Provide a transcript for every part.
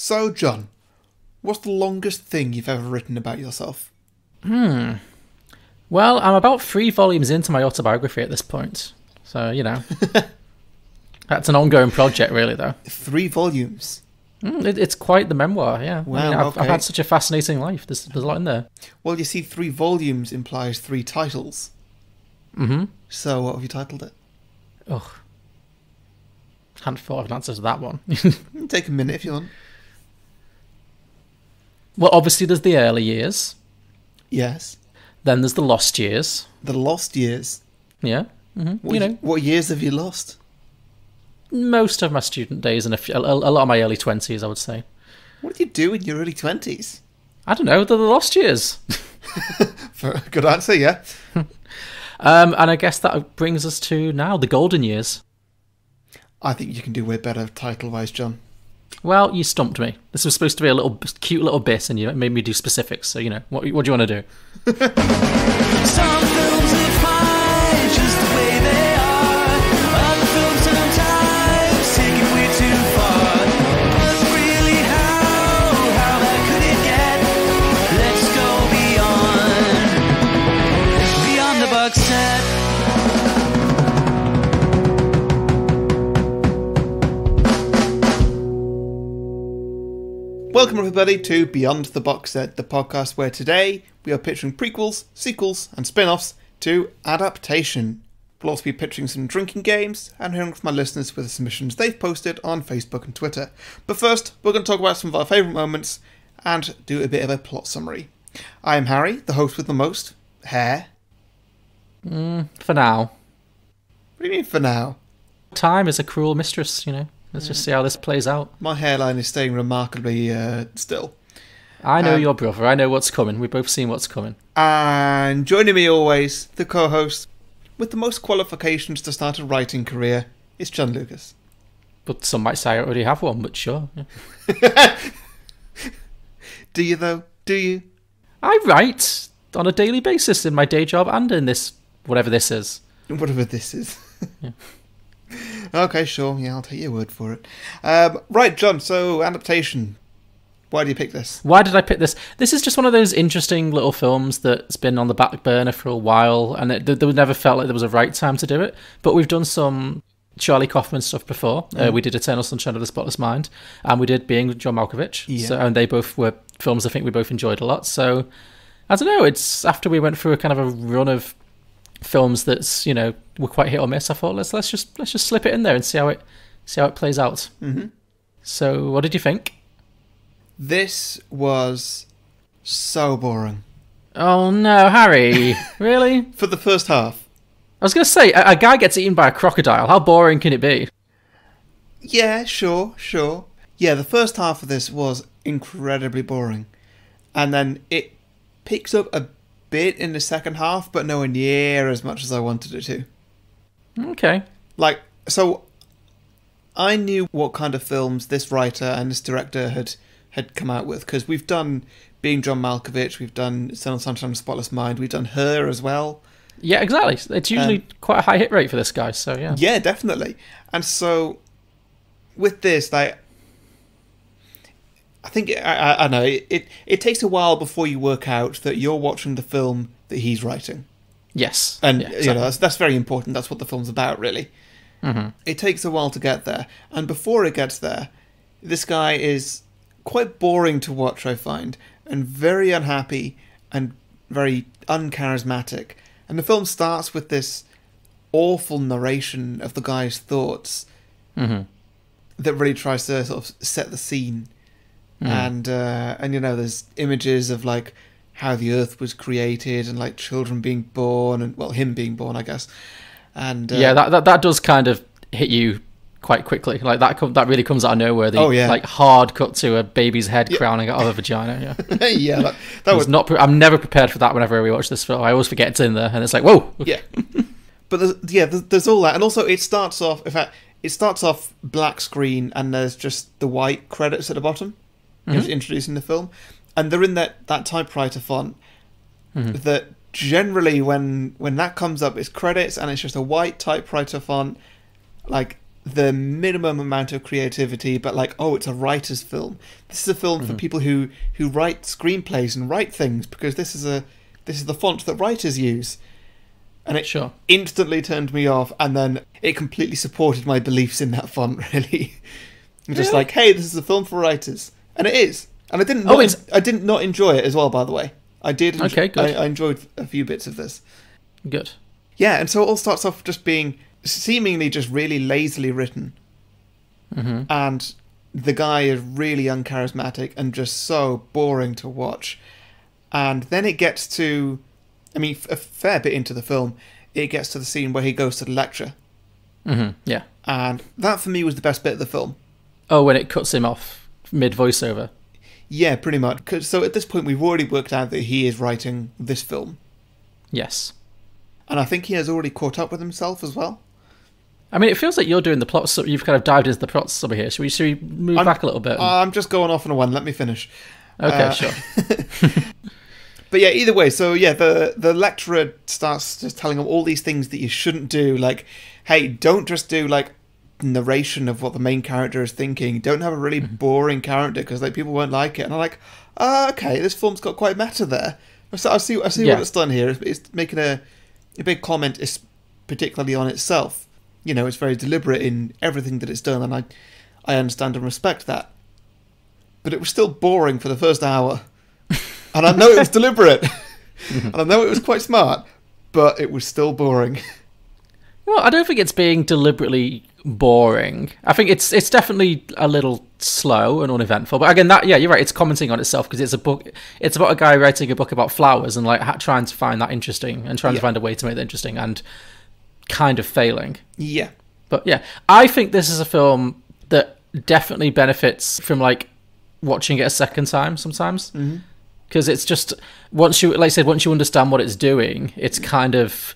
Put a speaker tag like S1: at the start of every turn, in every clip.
S1: So, John, what's the longest thing you've ever written about yourself?
S2: Well, I'm about 3 volumes into my autobiography at this point. So, that's an ongoing project, really, though.
S1: 3 volumes?
S2: It's quite the memoir, yeah.
S1: Wow,
S2: I've had such a fascinating life. There's a lot in there.
S1: Well, you see, 3 volumes implies 3 titles.
S2: Mm-hmm.
S1: So, what have you titled it?
S2: Ugh. Hadn't thought of an answer to that one.
S1: Take a minute if you want.
S2: Well, obviously, there's the early years.
S1: Yes.
S2: Then there's the lost years.
S1: The lost years?
S2: Yeah. Mm-hmm.
S1: What years have you lost?
S2: Most of my student days and a lot of my early 20s, I would say.
S1: What did you do in your early 20s?
S2: I don't know, they're the lost years.
S1: For a good answer, yeah.
S2: And I guess that brings us to now, the golden years.
S1: I think you can do way better title-wise, John.
S2: Well, you stumped me. This was supposed to be a cute little bit, and you made me do specifics. So, what do you want to do?
S3: Some films are fine just the way they are. Other films sometimes take it way too far. But really, how bad could it get? Let's go beyond the box set.
S1: Welcome everybody to Beyond the Box Set, the podcast where today we are pitching prequels, sequels and spin-offs to Adaptation. We'll also be pitching some drinking games and hearing from my listeners with the submissions they've posted on Facebook and Twitter. But first, we're going to talk about some of our favourite moments and do a bit of a plot summary. I am Harry, the host with the most hair.
S2: For now.
S1: What do you mean for now?
S2: Time is a cruel mistress, Let's just see how this plays out.
S1: My hairline is staying remarkably still.
S2: I know your brother. I know what's coming. We've both seen what's coming.
S1: And joining me always, the co-host with the most qualifications to start a writing career, is John Lucas.
S2: But some might say I already have one, but sure. Yeah.
S1: Do you, though? Do you?
S2: I write on a daily basis in my day job and in this, whatever this is.
S1: Whatever this is.
S2: Yeah.
S1: Okay, sure. Yeah, I'll take your word for it. Right, John, so Adaptation. Why do you pick this?
S2: Why did I pick this? This is just one of those interesting little films that's been on the back burner for a while, and there never felt like there was a right time to do it. But we've done some Charlie Kauffman stuff before. We did Eternal Sunshine of the Spotless Mind, and we did Being John Malkovich.
S1: Yeah.
S2: So, and they both were films I think we both enjoyed a lot. So, I don't know, it's after we went through a kind of a run of films that's were quite hit or miss. I thought let's just slip it in there and see how it plays out.
S1: Mm-hmm.
S2: So what did you think?
S1: This was so boring.
S2: Oh no, Harry! Really?
S1: For the first half.
S2: I was going to say a guy gets eaten by a crocodile. How boring can it be?
S1: Yeah, sure. Yeah, the first half of this was incredibly boring, and then it picks up a bit in the second half, but nowhere near as much as I wanted it to.
S2: Okay.
S1: So I knew what kind of films this writer and this director had come out with, because we've done Being John Malkovich, we've done Eternal Sunshine of the Spotless Mind, we've done Her as well.
S2: Yeah, exactly. It's usually quite a high hit rate for this guy, so yeah.
S1: Yeah, definitely. And so with this, I think I know it takes a while before you work out that you're watching the film that he's writing.
S2: Yes,
S1: and
S2: yeah, exactly.
S1: That's very important. That's what the film's about, really.
S2: Mm-hmm.
S1: It takes a while to get there, and before it gets there, this guy is quite boring to watch, I find, and very unhappy and very uncharismatic. And the film starts with this awful narration of the guy's thoughts that really tries to sort of set the scene. And there's images of how the earth was created and children being born and him being born, I guess. And
S2: that does kind of hit you quite quickly. That really comes out of nowhere. Hard cut to a baby's head crowning out of a vagina. Yeah.
S1: Yeah, that was
S2: not. I'm never prepared for that. Whenever we watch this film, I always forget it's in there, and it's like, whoa.
S1: Yeah, but there's all that, and also it starts off. In fact, it starts off black screen, and there's just the white credits at the bottom. It's introducing the film, and they're in that typewriter font that generally when that comes up, it's credits and it's just a white typewriter font the minimum amount of creativity, but like, oh, it's a writer's film. This is a film for people who write screenplays and write things, because this is the font that writers use. And it instantly turned me off, and then it completely supported my beliefs in that font, really. I'm just like, hey, this is a film for writers. And it is. And I did not enjoy it as well, by the way. I did.
S2: Okay, good.
S1: I enjoyed a few bits of this.
S2: Good.
S1: Yeah, and so it all starts off just being seemingly just really lazily written. And the guy is really uncharismatic and just so boring to watch. And then it gets to, I mean, a fair bit into the film, it gets to the scene where he goes to the lecture.
S2: Yeah.
S1: And that for me was the best bit of the film.
S2: Oh, when it cuts him off mid-voiceover.
S1: Yeah, pretty much. So at this point, we've already worked out that he is writing this film.
S2: Yes.
S1: And I think he has already caught up with himself as well.
S2: I mean, it feels like you're doing the plot. So you've kind of dived into the plots some here. Should we move back a little bit?
S1: I'm just going off on a one. Let me finish.
S2: Okay, sure.
S1: But yeah, either way. So yeah, the lecturer starts just telling him all these things that you shouldn't do. Like, hey, don't just do like narration of what the main character is thinking. Don't have a really boring character, because like people won't like it. And I'm like, okay, this film's got quite meta there. So I see what it's done here. It's making a big comment, is particularly on itself. You know, it's very deliberate in everything that it's done, and I understand and respect that. But it was still boring for the first hour. And I know it was deliberate. And I know it was quite smart, but it was still boring.
S2: Well, I don't think it's being deliberately boring. I think it's definitely a little slow and uneventful. But again, you're right. It's commenting on itself, because it's a book. It's about a guy writing a book about flowers and like trying to find that interesting and trying to find a way to make that interesting and kind of failing. Yeah. But yeah, I think this is a film that definitely benefits from like watching it a second time sometimes. Because it's just, once you understand what it's doing, it's kind of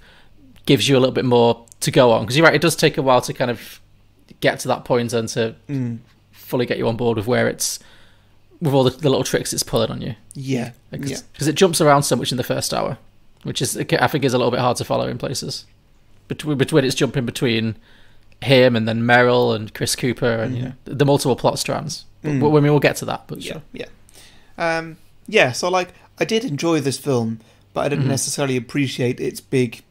S2: gives you a little bit more to go on. Because you're right, it does take a while to kind of get to that point and to fully get you on board with where it's, with all the little tricks it's pulling on you. Yeah. Because it jumps around so much in the first hour, which is, I think, is a little bit hard to follow in places. Between it's jumping between him and then Meryl and Chris Cooper and you know, the multiple plot strands. But we'll get to that. But sure.
S1: Yeah, so like, I did enjoy this film, but I didn't necessarily appreciate its big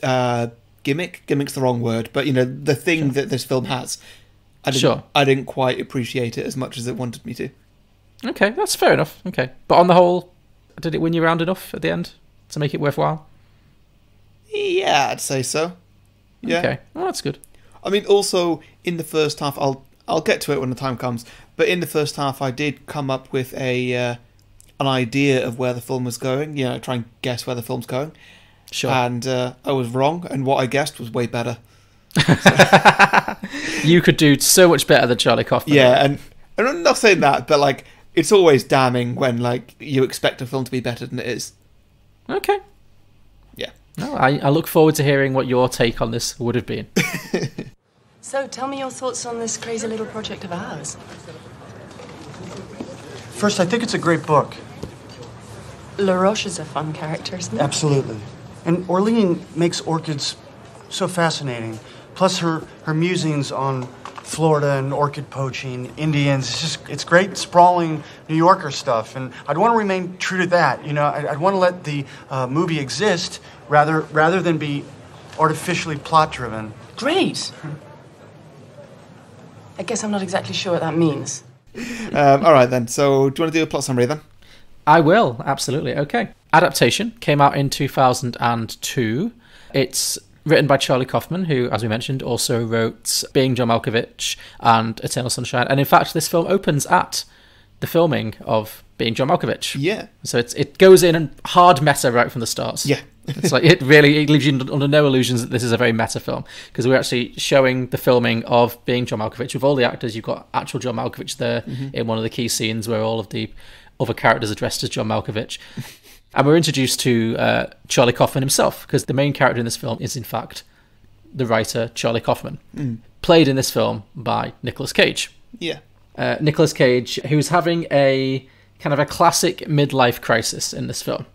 S1: gimmick. Gimmick's the wrong word, but you know, the thing that this film has. I didn't quite appreciate it as much as it wanted me to.
S2: Okay, that's fair enough. Okay. But on the whole, did it win you round enough at the end to make it worthwhile?
S1: Yeah, I'd say so. Yeah.
S2: Okay, well, that's good.
S1: I mean, also, in the first half, I'll get to it when the time comes, but in the first half, I did come up with an idea of where the film was going, you know, try and guess where the film's going.
S2: Sure.
S1: And I was wrong, and what I guessed was way better.
S2: You could do so much better than Charlie Kaufman.
S1: Yeah, and I'm not saying that, but like, it's always damning when like you expect a film to be better than it is.
S2: Okay.
S1: Yeah.
S2: No, I look forward to hearing what your take on this would have been.
S4: So, tell me your thoughts on this crazy little project of ours.
S5: First, I think it's a great book.
S4: La Roche is a fun character, isn't he?
S5: Absolutely. And Orlean makes orchids so fascinating. Plus her musings on Florida and orchid poaching, Indians. It's great, sprawling New Yorker stuff. And I'd want to remain true to that. You know, I'd want to let the movie exist rather than be artificially plot-driven.
S4: Great. I guess I'm not exactly sure what that means.
S1: All right, then. So, do you want to do a plot summary, then?
S2: I will, absolutely. Okay. Adaptation came out in 2002. It's written by Charlie Kaufman, who, as we mentioned, also wrote Being John Malkovich and Eternal Sunshine. And in fact, this film opens at the filming of Being John Malkovich.
S1: Yeah.
S2: So it goes in and hard meta right from the start.
S1: Yeah.
S2: It's like it leaves you under no illusions that this is a very meta film, because we're actually showing the filming of Being John Malkovich with all the actors. You've got actual John Malkovich there in one of the key scenes where all of the other characters are dressed as John Malkovich. And we're introduced to Charlie Kaufman himself, because the main character in this film is in fact the writer Charlie Kaufman, played in this film by Nicolas Cage.
S1: Yeah.
S2: Nicolas Cage, who's having a kind of a classic midlife crisis in this film.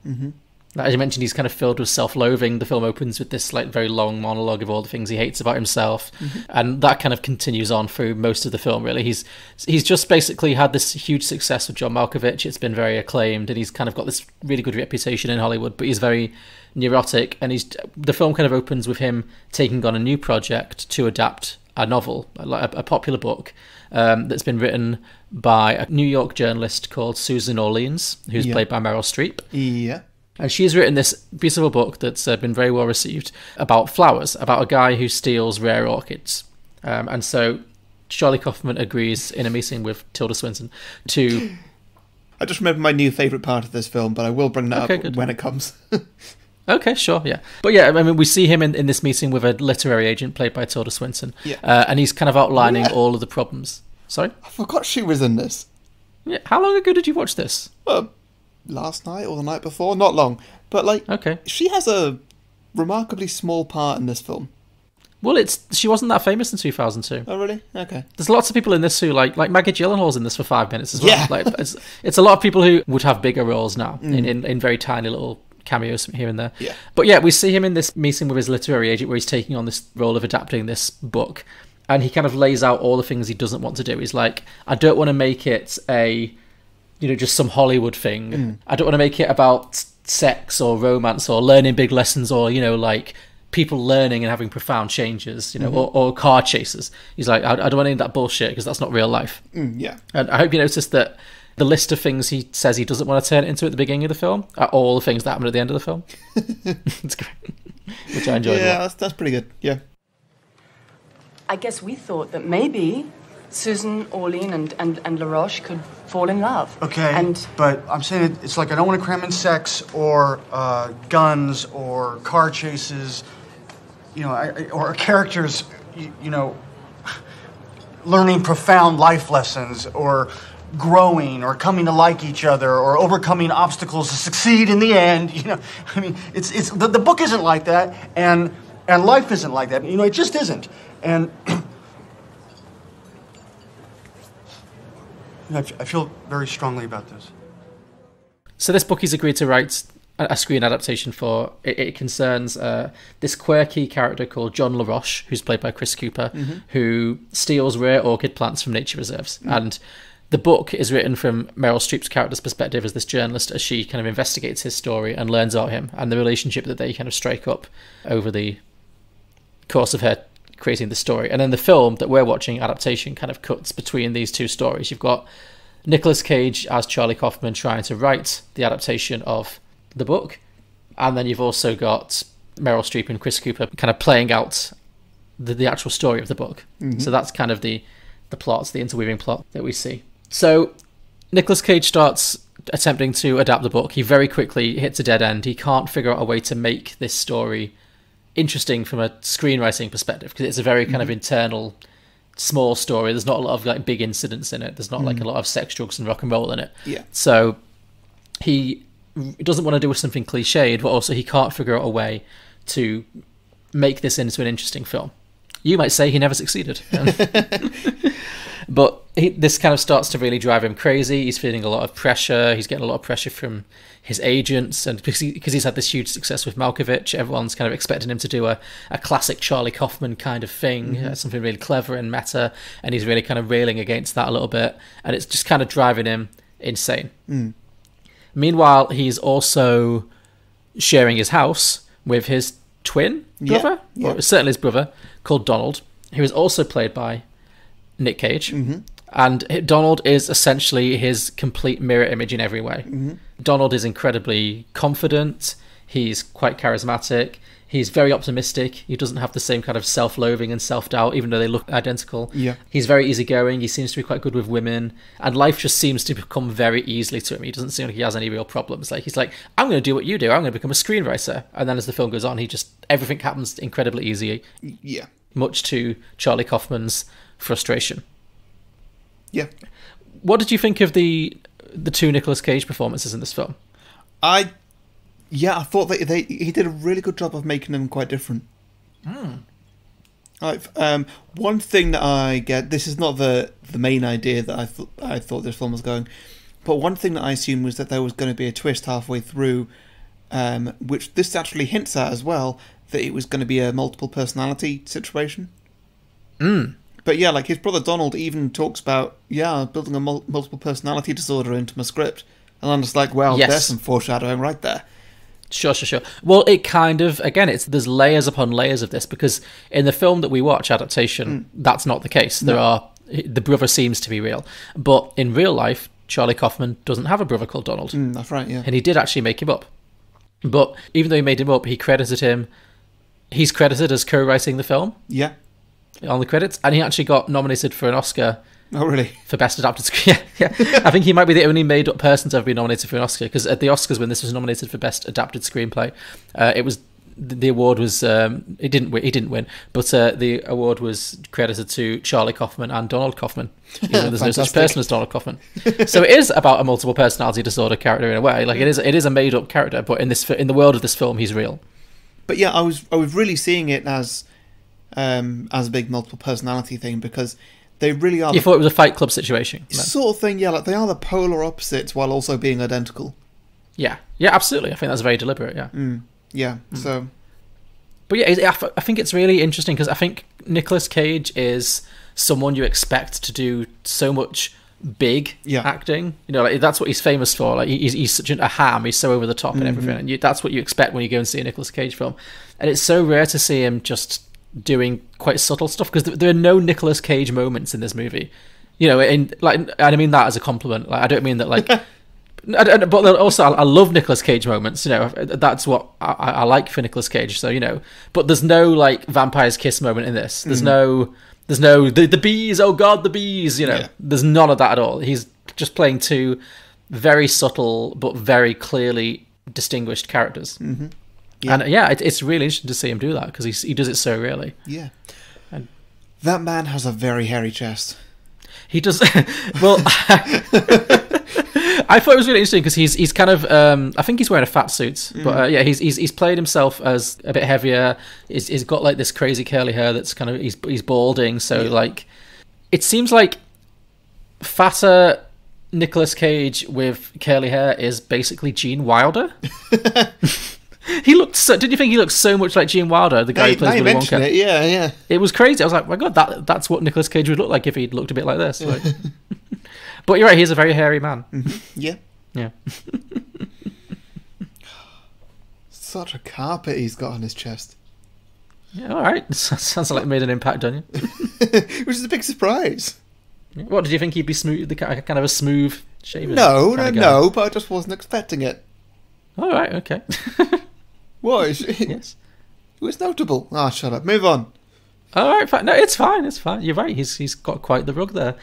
S2: As you mentioned, he's kind of filled with self-loathing. The film opens with this like very long monologue of all the things he hates about himself, and that kind of continues on through most of the film. Really, he's just basically had this huge success with John Malkovich. It's been very acclaimed, and he's kind of got this really good reputation in Hollywood. But he's very neurotic, and the film kind of opens with him taking on a new project to adapt a novel, a popular book that's been written by a New York journalist called Susan Orleans, who's played by Meryl Streep.
S1: Yeah.
S2: And she's written this beautiful book that's been very well received about flowers, about a guy who steals rare orchids. And so Charlie Kaufman agrees in a meeting with Tilda Swinton to...
S1: I just remember my new favourite part of this film, but I will bring that up when it comes.
S2: Okay, sure, yeah. But yeah, I mean, we see him in this meeting with a literary agent played by Tilda Swinton.
S1: Yeah.
S2: And he's kind of outlining all of the problems. Sorry?
S1: I forgot she was in this.
S2: Yeah. How long ago did you watch this?
S1: Last night or the night before? Not long. But, like,
S2: okay.
S1: She has a remarkably small part in this film.
S2: Well, she wasn't that famous in 2002.
S1: Oh, really? Okay.
S2: There's lots of people in this who, like Maggie Gyllenhaal's in this for 5 minutes as well.
S1: Yeah.
S2: Like, it's a lot of people who would have bigger roles now in very tiny little cameos here and there.
S1: Yeah.
S2: But yeah, we see him in this meeting with his literary agent where he's taking on this role of adapting this book. And he kind of lays out all the things he doesn't want to do. He's like, I don't want to make it just some Hollywood thing. I don't want to make it about sex or romance or learning big lessons or, like people learning and having profound changes, or car chases. He's like, I don't want any of that bullshit because that's not real life.
S1: Yeah.
S2: And I hope you noticed that the list of things he says he doesn't want to turn it into at the beginning of the film are all the things that happen at the end of the film. It's great. Which I enjoyed.
S1: Yeah, that's pretty good. Yeah.
S4: I guess we thought that maybe Susan Orlean and LaRoche could fall in love.
S5: Okay, but I'm saying it's like I don't want to cram in sex or guns or car chases, or characters, learning profound life lessons or growing or coming to like each other or overcoming obstacles to succeed in the end. I mean, it's the book isn't like that, and life isn't like that. It just isn't. And I feel very strongly about this.
S2: So this book he's agreed to write a screen adaptation for. It concerns this quirky character called John LaRoche, who's played by Chris Cooper, who steals rare orchid plants from nature reserves. And the book is written from Meryl Streep's character's perspective as this journalist, as she kind of investigates his story and learns about him and the relationship that they kind of strike up over the course of her creating the story. And then the film that we're watching, Adaptation, kind of cuts between these two stories. You've got Nicolas Cage as Charlie Kaufman trying to write the adaptation of the book, and then you've also got Meryl Streep and Chris Cooper kind of playing out the actual story of the book. So that's kind of the plots, the interweaving plot that we see. So Nicolas Cage starts attempting to adapt the book. He very quickly hits a dead end. He can't figure out a way to make this story interesting from a screenwriting perspective, because it's a very kind of internal, small story. There's not a lot of like big incidents in it. There's not like a lot of sex, drugs, and rock and roll in it.
S1: Yeah.
S2: So he doesn't want to do something cliched, but also he can't figure out a way to make this into an interesting film. You might say he never succeeded. But this kind of starts to really drive him crazy. He's feeling a lot of pressure. He's getting a lot of pressure from his agents, and because he's had this huge success with Malkovich, everyone's kind of expecting him to do a classic Charlie Kaufman kind of thing, something really clever and meta, and he's really kind of railing against that a little bit, and it's just kind of driving him insane. Meanwhile, he's also sharing his house with his twin brother, or certainly his brother, called Donald, who is also played by Nick Cage. And Donald is essentially his complete mirror image in every way. Donald is incredibly confident. He's quite charismatic. He's very optimistic. He doesn't have the same kind of self-loathing and self-doubt, even though they look identical.
S1: Yeah.
S2: He's very easygoing. He seems to be quite good with women. And life just seems to come very easily to him. He doesn't seem like he has any real problems. Like, he's like, I'm going to do what you do. I'm going to become a screenwriter. And then as the film goes on, everything happens incredibly easy.
S1: Yeah.
S2: Much to Charlie Kaufman's frustration.
S1: Yeah.
S2: What did you think of the two Nicolas Cage performances in this film?
S1: I thought that he did a really good job of making them quite different. One thing that I get, this is not the main idea that I thought this film was going, but one thing that I assumed was that there was going to be a twist halfway through, which this actually hints at as well, that it was going to be a multiple personality situation. But yeah, like his brother Donald even talks about, building a multiple personality disorder into my script. And I'm just like, well, there's some foreshadowing right there.
S2: Sure. Well, it kind of, again, there's layers upon layers of this, because in the film that we watch, Adaptation, that's not the case. The brother seems to be real. But in real life, Charlie Kaufman doesn't have a brother called Donald.
S1: That's right, yeah.
S2: And he did actually make him up. But even though he made him up, he's credited as co-writing the film.
S1: Yeah.
S2: On the credits. And he actually got nominated for an Oscar.
S1: Oh, really?
S2: For Best Adapted Screen. Yeah. I think he might be the only made-up person to ever be nominated for an Oscar, because at the Oscars, when this was nominated for Best Adapted Screenplay, the award was he didn't win, but the award was credited to Charlie Kaufman and Donald Kaufman, even though there's no such person as Donald Kaufman. So it is about a multiple personality disorder character in a way. Like it is a made-up character, but in the world of this film, he's real.
S1: But yeah, I was really seeing it as a big multiple personality thing, because they really are.
S2: You thought it was a Fight Club situation,
S1: sort of thing, yeah. Like they are the polar opposites while also being identical.
S2: Yeah, absolutely. I think that's very deliberate. Yeah.
S1: Yeah. So,
S2: but yeah, I think it's really interesting, because I think Nicolas Cage is someone you expect to do so much big acting. You know, like that's what he's famous for. Like he's such a ham. He's so over the top and everything, and that's what you expect when you go and see a Nicolas Cage film. And it's so rare to see him just doing quite subtle stuff, because there are no Nicolas Cage moments in this movie. You know, and I mean that as a compliment. Like I don't mean that like. But also, I love Nicolas Cage moments. You know, that's what I like for Nicolas Cage. So you know, but there's no like vampire's kiss moment in this. There's no the bees. Oh God, the bees. You know, there's none of that at all. He's just playing two very subtle but very clearly distinguished characters. Yeah. And it's really interesting to see him do that, because he does it so really.
S1: Yeah, and that man has a very hairy chest.
S2: He does. Well. I thought it was really interesting, because he's kind of I think he's wearing a fat suit, but he's played himself as a bit heavier. He's got like this crazy curly hair that's kind of he's balding, so like it seems like fatter Nicolas Cage with curly hair is basically Gene Wilder. He looked so. Did you think he looked so much like Gene Wilder, the guy who plays Willy Wonka?
S1: It, yeah.
S2: It was crazy. I was like, my God, that's what Nicolas Cage would look like if he'd looked a bit like this. Like. But you're right, he's a very hairy man.
S1: Yeah.
S2: Yeah.
S1: Such a carpet he's got on his chest.
S2: Yeah, all right. Sounds like it made an impact on you.
S1: Which is a big surprise.
S2: What, did you think he'd be smooth, kind of a smooth shaven?
S1: No, but I just wasn't expecting it.
S2: All right, okay.
S1: What?
S2: Yes.
S1: It was notable. Shut up. Move on.
S2: All right, fine. No, it's fine. You're right. He's got quite the rug there.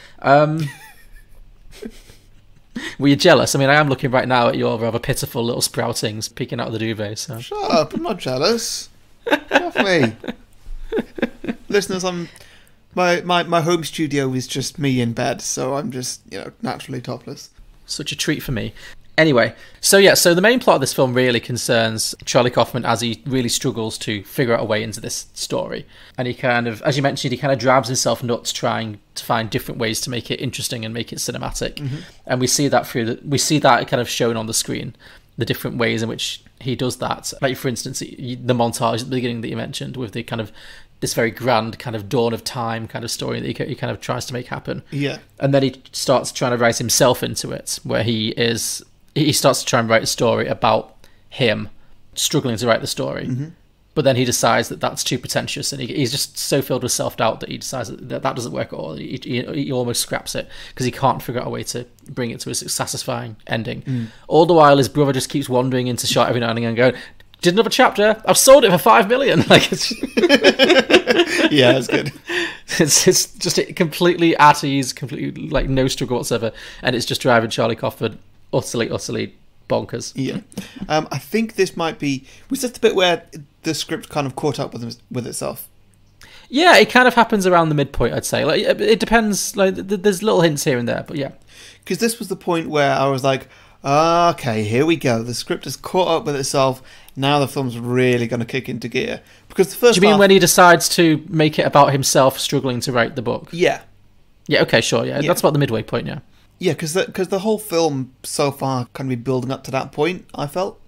S2: Were you jealous? I mean, I am looking right now at your rather pitiful little sproutings peeking out of the duvet. So.
S1: Shut up! I'm not jealous. Get off me, listeners. My home studio is just me in bed, so I'm just naturally topless.
S2: Such a treat for me. Anyway, so the main plot of this film really concerns Charlie Kaufman as he really struggles to figure out a way into this story. And he kind of, as you mentioned, he kind of drives himself nuts trying to find different ways to make it interesting and make it cinematic. And we see that kind of shown on the screen, the different ways in which he does that. Like, for instance, the montage at the beginning that you mentioned with the kind of this very grand kind of dawn of time kind of story that he kind of tries to make happen.
S1: Yeah.
S2: And then he starts trying to write himself into it, where he starts to try and write a story about him struggling to write the story. But then he decides that that's too pretentious, and he's just so filled with self-doubt that he decides that doesn't work at all. He almost scraps it because he can't figure out a way to bring it to a satisfying ending. All the while, his brother just keeps wandering into shot every now and again going, did another chapter, I've sold it for $5 million. Like, it's
S1: yeah, it's good.
S2: It's just completely at ease, completely like no struggle whatsoever, and it's just driving Charlie Kaufman utterly bonkers.
S1: Yeah. I think this might be... Was this the bit where the script kind of caught up with itself?
S2: Yeah, it kind of happens around the midpoint, I'd say. Like, it depends. Like, there's little hints here and there, but yeah.
S1: Because this was the point where I was like, okay, here we go. The script has caught up with itself. Now the film's really going to kick into gear. Because the first
S2: Do you mean when he decides to make it about himself struggling to write the book?
S1: Yeah.
S2: Yeah, okay, sure, yeah. That's about the midway point, yeah.
S1: Yeah, because the whole film so far can be building up to that point, I felt.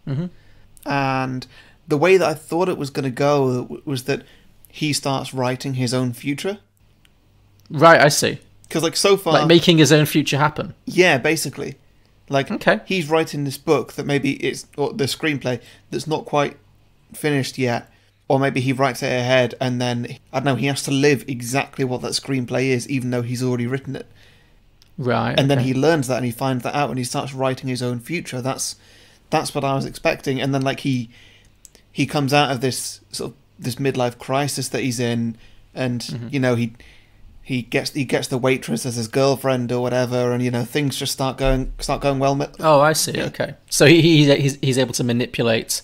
S1: And the way that I thought it was going to go was that he starts writing his own future.
S2: Right, I see.
S1: Because, like, so far...
S2: Like making his own future happen.
S1: Yeah, basically. Like,
S2: okay.
S1: He's writing this book that maybe it's... or the screenplay that's not quite finished yet. Or maybe he writes it ahead and then, I don't know, he has to live exactly what that screenplay is, even though he's already written it.
S2: Right.
S1: And then he learns that and he finds that out and he starts writing his own future. That's what I was expecting. And then, like, he comes out of this sort of this midlife crisis that he's in, and you know, he gets the waitress as his girlfriend or whatever, and you know, things just start going well.
S2: Oh, I see. Yeah. Okay, so he's able to manipulate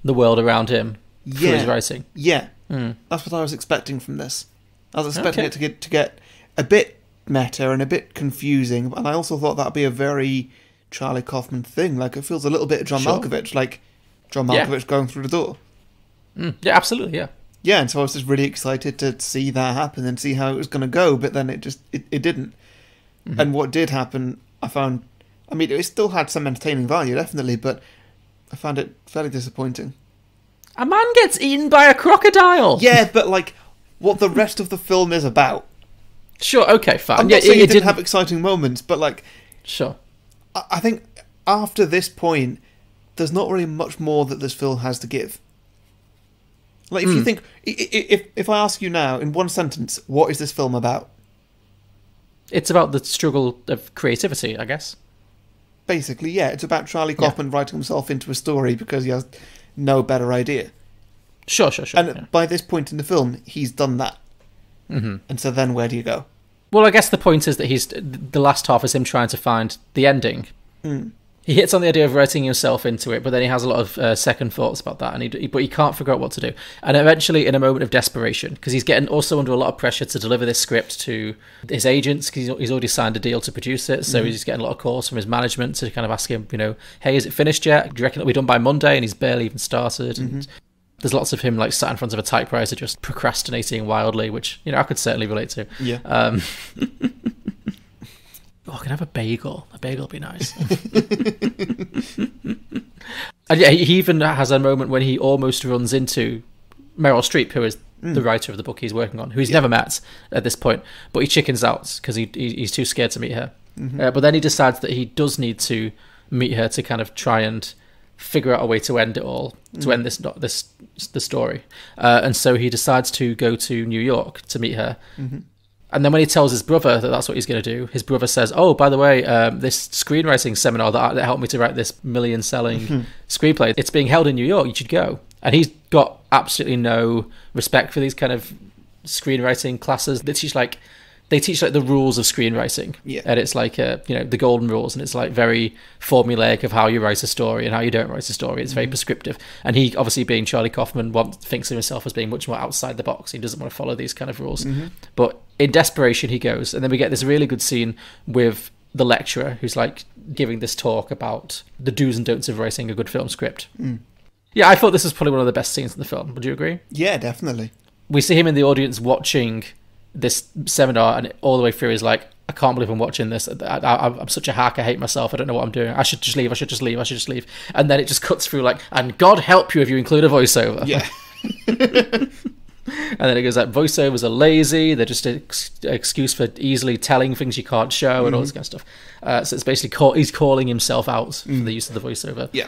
S2: the world around him through his writing.
S1: Yeah, that's what I was expecting from this. I was expecting it to get a bit meta and a bit confusing, and I also thought that'd be a very Charlie Kaufman thing. Like, it feels a little bit John Malkovich, like John Malkovich going through the door.
S2: Yeah, absolutely. Yeah.
S1: Yeah, and so I was just really excited to see that happen and see how it was going to go, but then it didn't. And what did happen, I found, I mean, it still had some entertaining value, definitely, but I found it fairly disappointing.
S2: A man gets eaten by a crocodile!
S1: Yeah, but, like, what the rest of the film is about.
S2: Sure, okay, fine.
S1: I'm not saying it didn't have exciting moments, but, like...
S2: Sure.
S1: I think after this point, there's not really much more that this film has to give. Like, if you think... If I ask you now, in one sentence, what is this film about?
S2: It's about the struggle of creativity, I guess.
S1: Basically, yeah. It's about Charlie Kaufman writing himself into a story because he has no better idea.
S2: Sure.
S1: And by this point in the film, he's done that. And so then where do you go?
S2: Well, I guess the point is that the last half is him trying to find the ending. He hits on the idea of writing himself into it, but then he has a lot of second thoughts about that, but he can't figure out what to do. And eventually, in a moment of desperation, because he's getting also under a lot of pressure to deliver this script to his agents, because he's already signed a deal to produce it, so he's getting a lot of calls from his management to kind of ask him, you know, hey, is it finished yet? Do you reckon it'll be done by Monday? And he's barely even started. And there's lots of him like sat in front of a typewriter just procrastinating wildly, which, you know, I could certainly relate to.
S1: Yeah.
S2: Oh, I can have a bagel. A bagel would be nice. And yeah, he even has a moment when he almost runs into Meryl Streep, who is the writer of the book he's working on, who he's never met at this point, but he chickens out because he's too scared to meet her. But then he decides that he does need to meet her to kind of try and figure out a way to end it all, to end the story. And so he decides to go to New York to meet her. And then when he tells his brother that that's what he's going to do, his brother says, oh, by the way, this screenwriting seminar that helped me to write this million-selling screenplay, it's being held in New York, you should go. And he's got absolutely no respect for these kind of screenwriting classes. They teach like the rules of screenwriting.
S1: Yeah.
S2: And it's like, you know, the golden rules. And it's like very formulaic of how you write a story and how you don't write a story. It's very prescriptive. And he, obviously being Charlie Kaufman, thinks of himself as being much more outside the box. He doesn't want to follow these kind of rules. But in desperation, he goes. And then we get this really good scene with the lecturer who's like giving this talk about the do's and don'ts of writing a good film script. Yeah, I thought this was probably one of the best scenes in the film. Would you agree?
S1: Yeah, definitely.
S2: We see him in the audience watching this seminar, and all the way through he's like, I can't believe I'm watching this. I'm such a hack. I hate myself. I don't know what I'm doing. I should just leave. And then it just cuts through like, and God help you if you include a voiceover.
S1: Yeah.
S2: And then it goes like, voiceovers are lazy. They're just an excuse for easily telling things you can't show and all this kind of stuff. So it's basically he's calling himself out for the use of the voiceover.
S1: Yeah.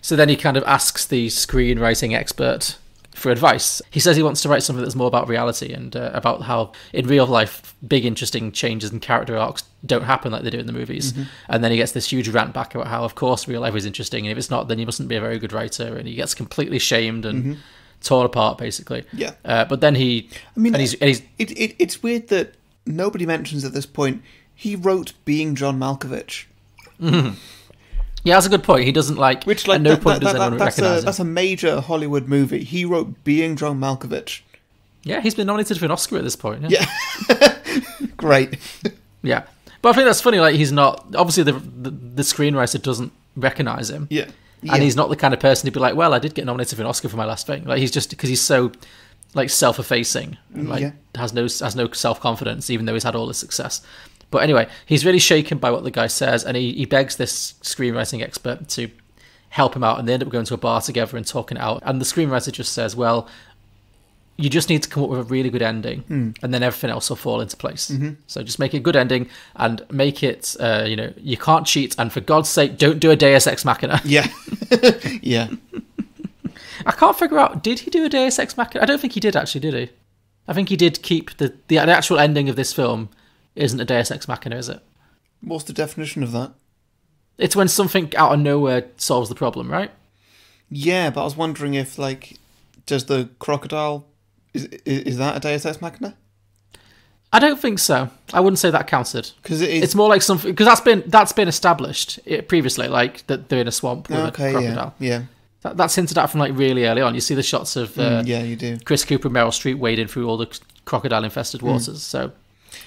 S2: So then he kind of asks the screenwriting expert for advice. He says he wants to write something that's more about reality and about how in real life big interesting changes and character arcs don't happen like they do in the movies. And then he gets this huge rant back about how of course real life is interesting, and if it's not, then you mustn't be a very good writer, and he gets completely shamed and torn apart basically. But then it's
S1: weird that nobody mentions at this point he wrote Being John Malkovich.
S2: Yeah, that's a good point. He doesn't like... at no point does anyone recognise him.
S1: That's a major Hollywood movie. He wrote Being John Malkovich.
S2: Yeah, he's been nominated for an Oscar at this point.
S1: Yeah. Great.
S2: Yeah. But I think that's funny, like, he's not... Obviously, the screenwriter doesn't recognise him.
S1: Yeah.
S2: And he's not the kind of person who'd be like, well, I did get nominated for an Oscar for my last thing. Like, he's just... Because he's so, like, self-effacing. And, like, has no self-confidence, even though he's had all this success. But anyway, he's really shaken by what the guy says, and he begs this screenwriting expert to help him out, and they end up going to a bar together and talking it out. And the screenwriter just says, well, you just need to come up with a really good ending, and then everything else will fall into place. So just make it a good ending, and make it, you can't cheat, and for God's sake, don't do a Deus Ex Machina.
S1: Yeah. Yeah.
S2: I can't figure out, did he do a Deus Ex Machina? I don't think he did, actually, did he? I think he did keep the actual ending of this film isn't a Deus Ex Machina, is it?
S1: What's the definition of that?
S2: It's when something out of nowhere solves the problem, right?
S1: Yeah, but I was wondering if, like, does the crocodile... Is that a Deus Ex Machina?
S2: I don't think so. I wouldn't say that counted.
S1: Because
S2: it's more like something... Because that's been established previously, like, that they're in a swamp with a crocodile.
S1: Yeah.
S2: That's hinted at from, like, really early on. You see the shots of
S1: yeah, you do.
S2: Chris Cooper and Meryl Streep wading through all the crocodile-infested waters. So,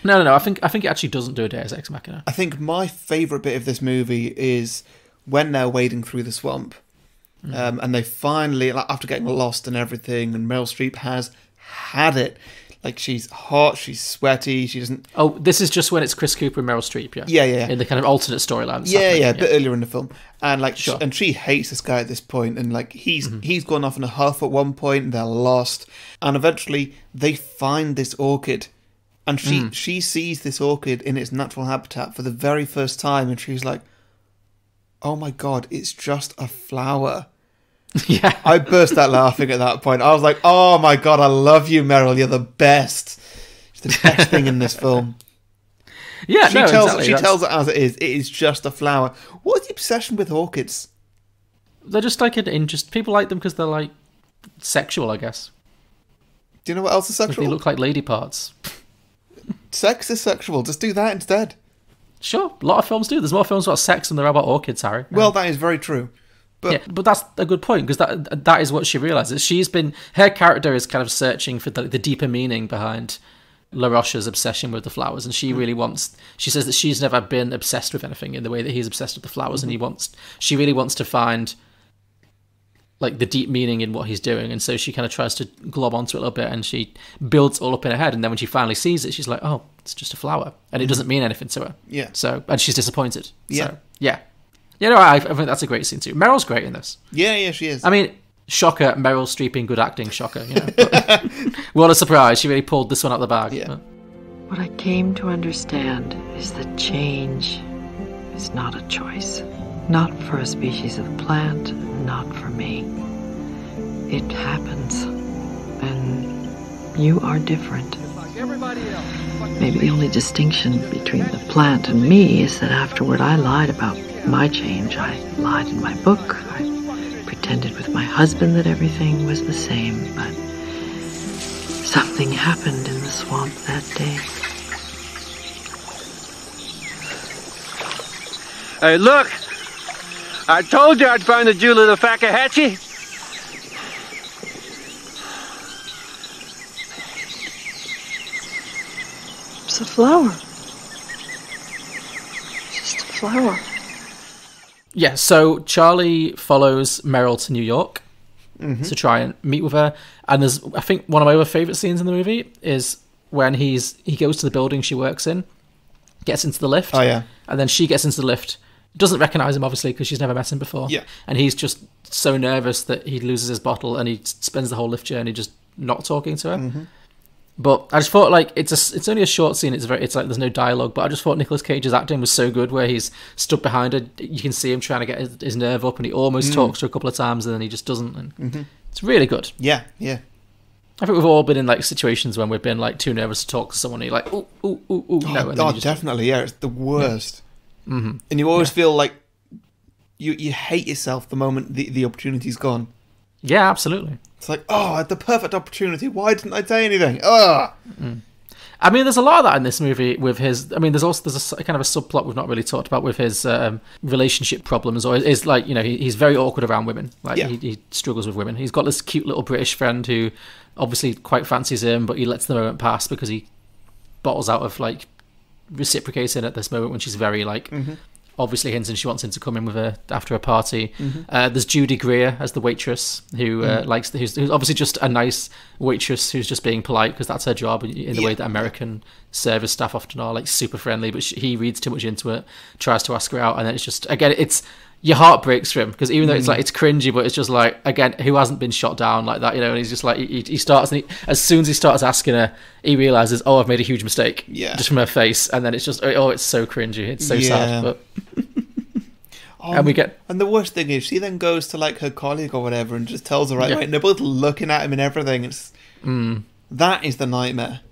S2: no. I think it actually doesn't do a Deus Ex Machina.
S1: I think my favourite bit of this movie is when they're wading through the swamp, and they finally, like, after getting lost and everything, and Meryl Streep has had it. Like, she's hot, she's sweaty, she doesn't...
S2: Oh, this is just when it's Chris Cooper and Meryl Streep, yeah?
S1: Yeah.
S2: In the kind of alternate storyline.
S1: Yeah, a bit earlier in the film. And, like,
S2: Sure.
S1: and she hates this guy at this point, and, like, he's gone off in a huff at one point, and they're lost. And eventually, they find this orchid. And she sees this orchid in its natural habitat for the very first time, and she's like, oh my God, it's just a flower.
S2: Yeah.
S1: I burst out laughing at that point. I was like, oh my God, I love you, Meryl. You're the best. She's the best thing in this film.
S2: Yeah,
S1: She
S2: exactly.
S1: tells it as it is. It is just a flower. What is the obsession with orchids?
S2: They're just like an interest. People like them because they're like sexual, I guess.
S1: Do you know what else is sexual?
S2: They look like lady parts.
S1: Sex is sexual. Just do that instead.
S2: Sure, a lot of films do. There's more films about sex than there are about orchids, Harry.
S1: Well, that is very true. But
S2: Yeah, but that's a good point, because that is what she realizes. Her character is kind of searching for the deeper meaning behind LaRoche's obsession with the flowers, and she says that she's never been obsessed with anything in the way that he's obsessed with the flowers, and she really wants to find, like, the deep meaning in what he's doing, and so she kind of tries to glob onto it a little bit, and she builds it all up in her head, and then when she finally sees it, she's like, oh, it's just a flower, and it doesn't mean anything to her.
S1: Yeah.
S2: So, and she's disappointed.
S1: Yeah.
S2: So, yeah. Yeah, no, I think that's a great scene too. Meryl's great in this.
S1: yeah, she is.
S2: I mean, shocker, Meryl Streep in good acting, shocker. You know, but what a surprise! She really pulled this one out of the bag.
S1: Yeah.
S6: What I came to understand is that change is not a choice. Not for a species of plant, not for me. It happens, and you are different. Maybe the only distinction between the plant and me is that afterward I lied about my change. I lied in my book. I pretended with my husband that everything was the same, but something happened in the swamp that day.
S7: Hey, look! I told you I'd find the jewel of the Fakahatchee.
S6: It's a flower. It's just a flower.
S2: Yeah, so Charlie follows Meryl to New York to try and meet with her. And there's, I think, one of my other favourite scenes in the movie is when he goes to the building she works in, gets into the lift.
S1: Oh, yeah.
S2: And then she gets into the lift, doesn't recognise him, obviously, because she's never met him before.
S1: Yeah.
S2: And he's just so nervous that he loses his bottle, and he spends the whole lift journey just not talking to her. But I just thought, like, it's only a short scene. It's like there's no dialogue. But I just thought Nicolas Cage's acting was so good, where he's stood behind her. You can see him trying to get his nerve up, and he almost talks to her a couple of times, and then he just doesn't. And it's really good.
S1: Yeah.
S2: I think we've all been in, like, situations when we've been, like, too nervous to talk to someone. And you're like, ooh, no. And then you just,
S1: Definitely. Yeah, it's the worst. Yeah. And you always feel like you hate yourself the moment the opportunity's gone.
S2: Yeah, absolutely.
S1: It's like, oh, I had the perfect opportunity. Why didn't I say anything? Ugh.
S2: I mean, there's a lot of that in this movie with his... I mean, there's a kind of a subplot we've not really talked about with his relationship problems, or is like, you know, he's very awkward around women. Like, he struggles with women. He's got this cute little British friend who obviously quite fancies him, but he lets the moment pass because he bottles out of, like, reciprocating at this moment when she's very, like... Obviously hinting she wants him to come in with her after a party. There's Judy Greer as the waitress who who's obviously just a nice waitress who's just being polite because that's her job in the way that American service staff often are, like super friendly, but he reads too much into it, tries to ask her out, and then it's just, again, your heart breaks for him, because even though it's like it's cringy, but it's just like, again, who hasn't been shot down like that, and he's just like he starts, and as soon as he starts asking her, he realizes, oh, I've made a huge mistake, just from her face, and then it's just, oh, it's so cringy, it's so sad, but and we get,
S1: and the worst thing is she then goes to like her colleague or whatever and just tells her right away, and they're both looking at him and everything. It's that is the nightmare.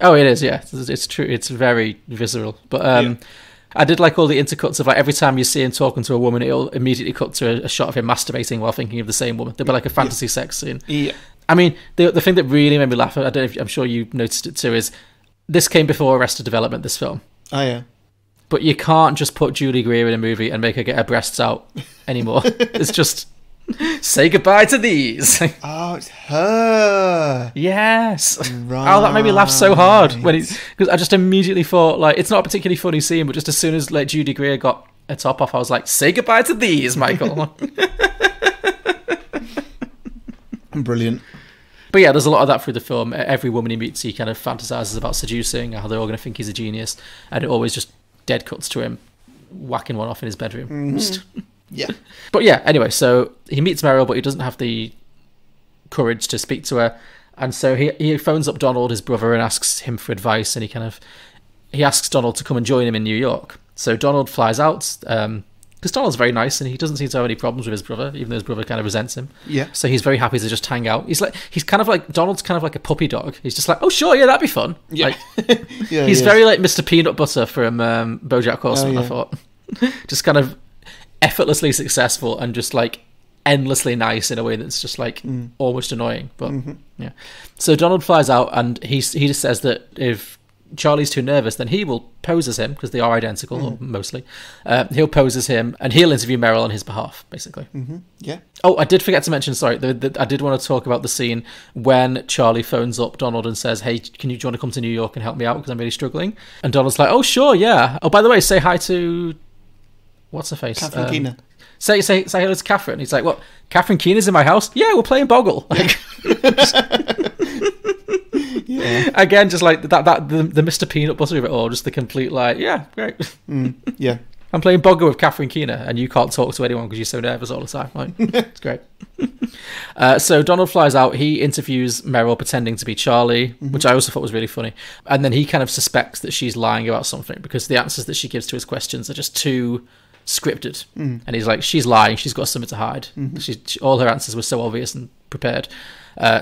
S2: Oh, it is, it's true, it's very visceral, but I did like all the intercuts of like every time you see him talking to a woman, it'll immediately cut to a shot of him masturbating while thinking of the same woman. There'll be like a fantasy sex scene.
S1: Yeah.
S2: I mean, the thing that really made me laugh, I don't know if, I'm sure you noticed it too, is this came before Arrested Development, this film.
S1: Oh, yeah.
S2: But you can't just put Julie Greer in a movie and make her get her breasts out anymore. It's just, say goodbye to these.
S1: Oh, it's her.
S2: Yes.
S1: Right.
S2: Oh, that made me laugh so hard because I just immediately thought, like, it's not a particularly funny scene, but just as soon as like Judy Greer got a top off, I was like, say goodbye to these, Michael.
S1: Brilliant.
S2: But yeah, there's a lot of that through the film. Every woman he meets, he kind of fantasizes about seducing, how they're all going to think he's a genius, and it always just dead cuts to him whacking one off in his bedroom.
S1: Yeah.
S2: But yeah, anyway, so he meets Meryl, but he doesn't have the courage to speak to her, and so he phones up Donald, his brother, and asks him for advice, and he asks Donald to come and join him in New York. So Donald flies out, because Donald's very nice, and he doesn't seem to have any problems with his brother, even though his brother kind of resents him.
S1: Yeah.
S2: So he's very happy to just hang out. Donald's kind of like a puppy dog. He's just like, oh sure, yeah, that'd be fun.
S1: Yeah.
S2: Like, he's very like Mr. Peanut Butter from BoJack Horseman. I thought, just kind of effortlessly successful and just like endlessly nice in a way that's just like almost annoying. But yeah. So Donald flies out, and he just says that if Charlie's too nervous, then he will pose as him, because they are identical, or mostly. He'll pose as him, and he'll interview Meryl on his behalf, basically.
S1: Yeah.
S2: Oh, I did forget to mention, sorry, I did want to talk about the scene when Charlie phones up Donald and says, hey, do you want to come to New York and help me out, because I'm really struggling? And Donald's like, oh, sure, yeah. Oh, by the way, say hi to... What's her face?
S1: Catherine Keener.
S2: Say hello to Catherine. He's like, what? Catherine Keener's in my house? Yeah, we're playing Boggle. Like, again, just like that the Mr. Peanut Butter of it all, just the complete like, yeah, great.
S1: Yeah.
S2: I'm playing Boggle with Catherine Keener, and you can't talk to anyone because you're so nervous all the time. Like, it's great. So Donald flies out. He interviews Meryl pretending to be Charlie, which I also thought was really funny. And then he kind of suspects that she's lying about something because the answers that she gives to his questions are just too scripted. And he's like, she's lying. She's got something to hide. All her answers were so obvious and prepared.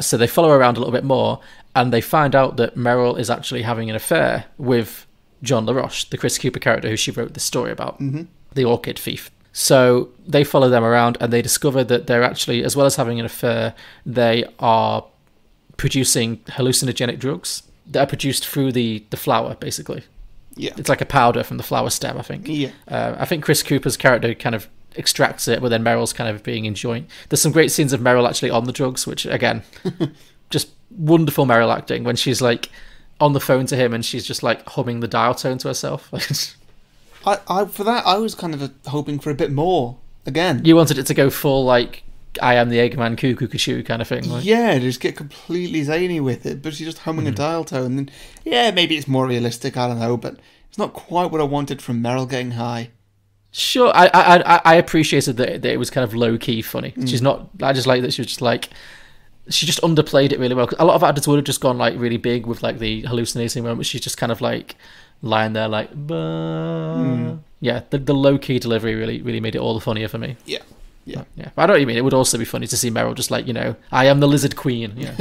S2: So they follow her around a little bit more, and they find out that Meryl is actually having an affair with John LaRoche, the Chris Cooper character who she wrote this story about, the orchid thief. So they follow them around, and they discover that they're actually, as well as having an affair, they are producing hallucinogenic drugs that are produced through the flower, basically.
S1: Yeah.
S2: It's like a powder from the flower stem, I think.
S1: Yeah.
S2: I think Chris Cooper's character kind of extracts it, but then Meryl's kind of being in joint. There's some great scenes of Meryl actually on the drugs, which, again, just wonderful Meryl acting when she's like on the phone to him and she's just like humming the dial tone to herself.
S1: For that, I was kind of hoping for a bit more. Again,
S2: you wanted it to go full like I am the Eggman cuckoo cuckoo kind of thing. Like.
S1: Yeah, just get completely zany with it, but she's just humming a dial tone. And yeah, maybe it's more realistic. I don't know, but it's not quite what I wanted from Meryl getting high.
S2: Sure, I appreciated that it was kind of low key funny. She's not. I just like that she was just like. She just underplayed it really well. A lot of actors would have just gone like really big with like the hallucinating moment. She's just kind of like lying there like, yeah. The low key delivery really made it all the funnier for me.
S1: Yeah.
S2: But I know what you mean. It would also be funny to see Meryl just like, I am the lizard queen. Yeah,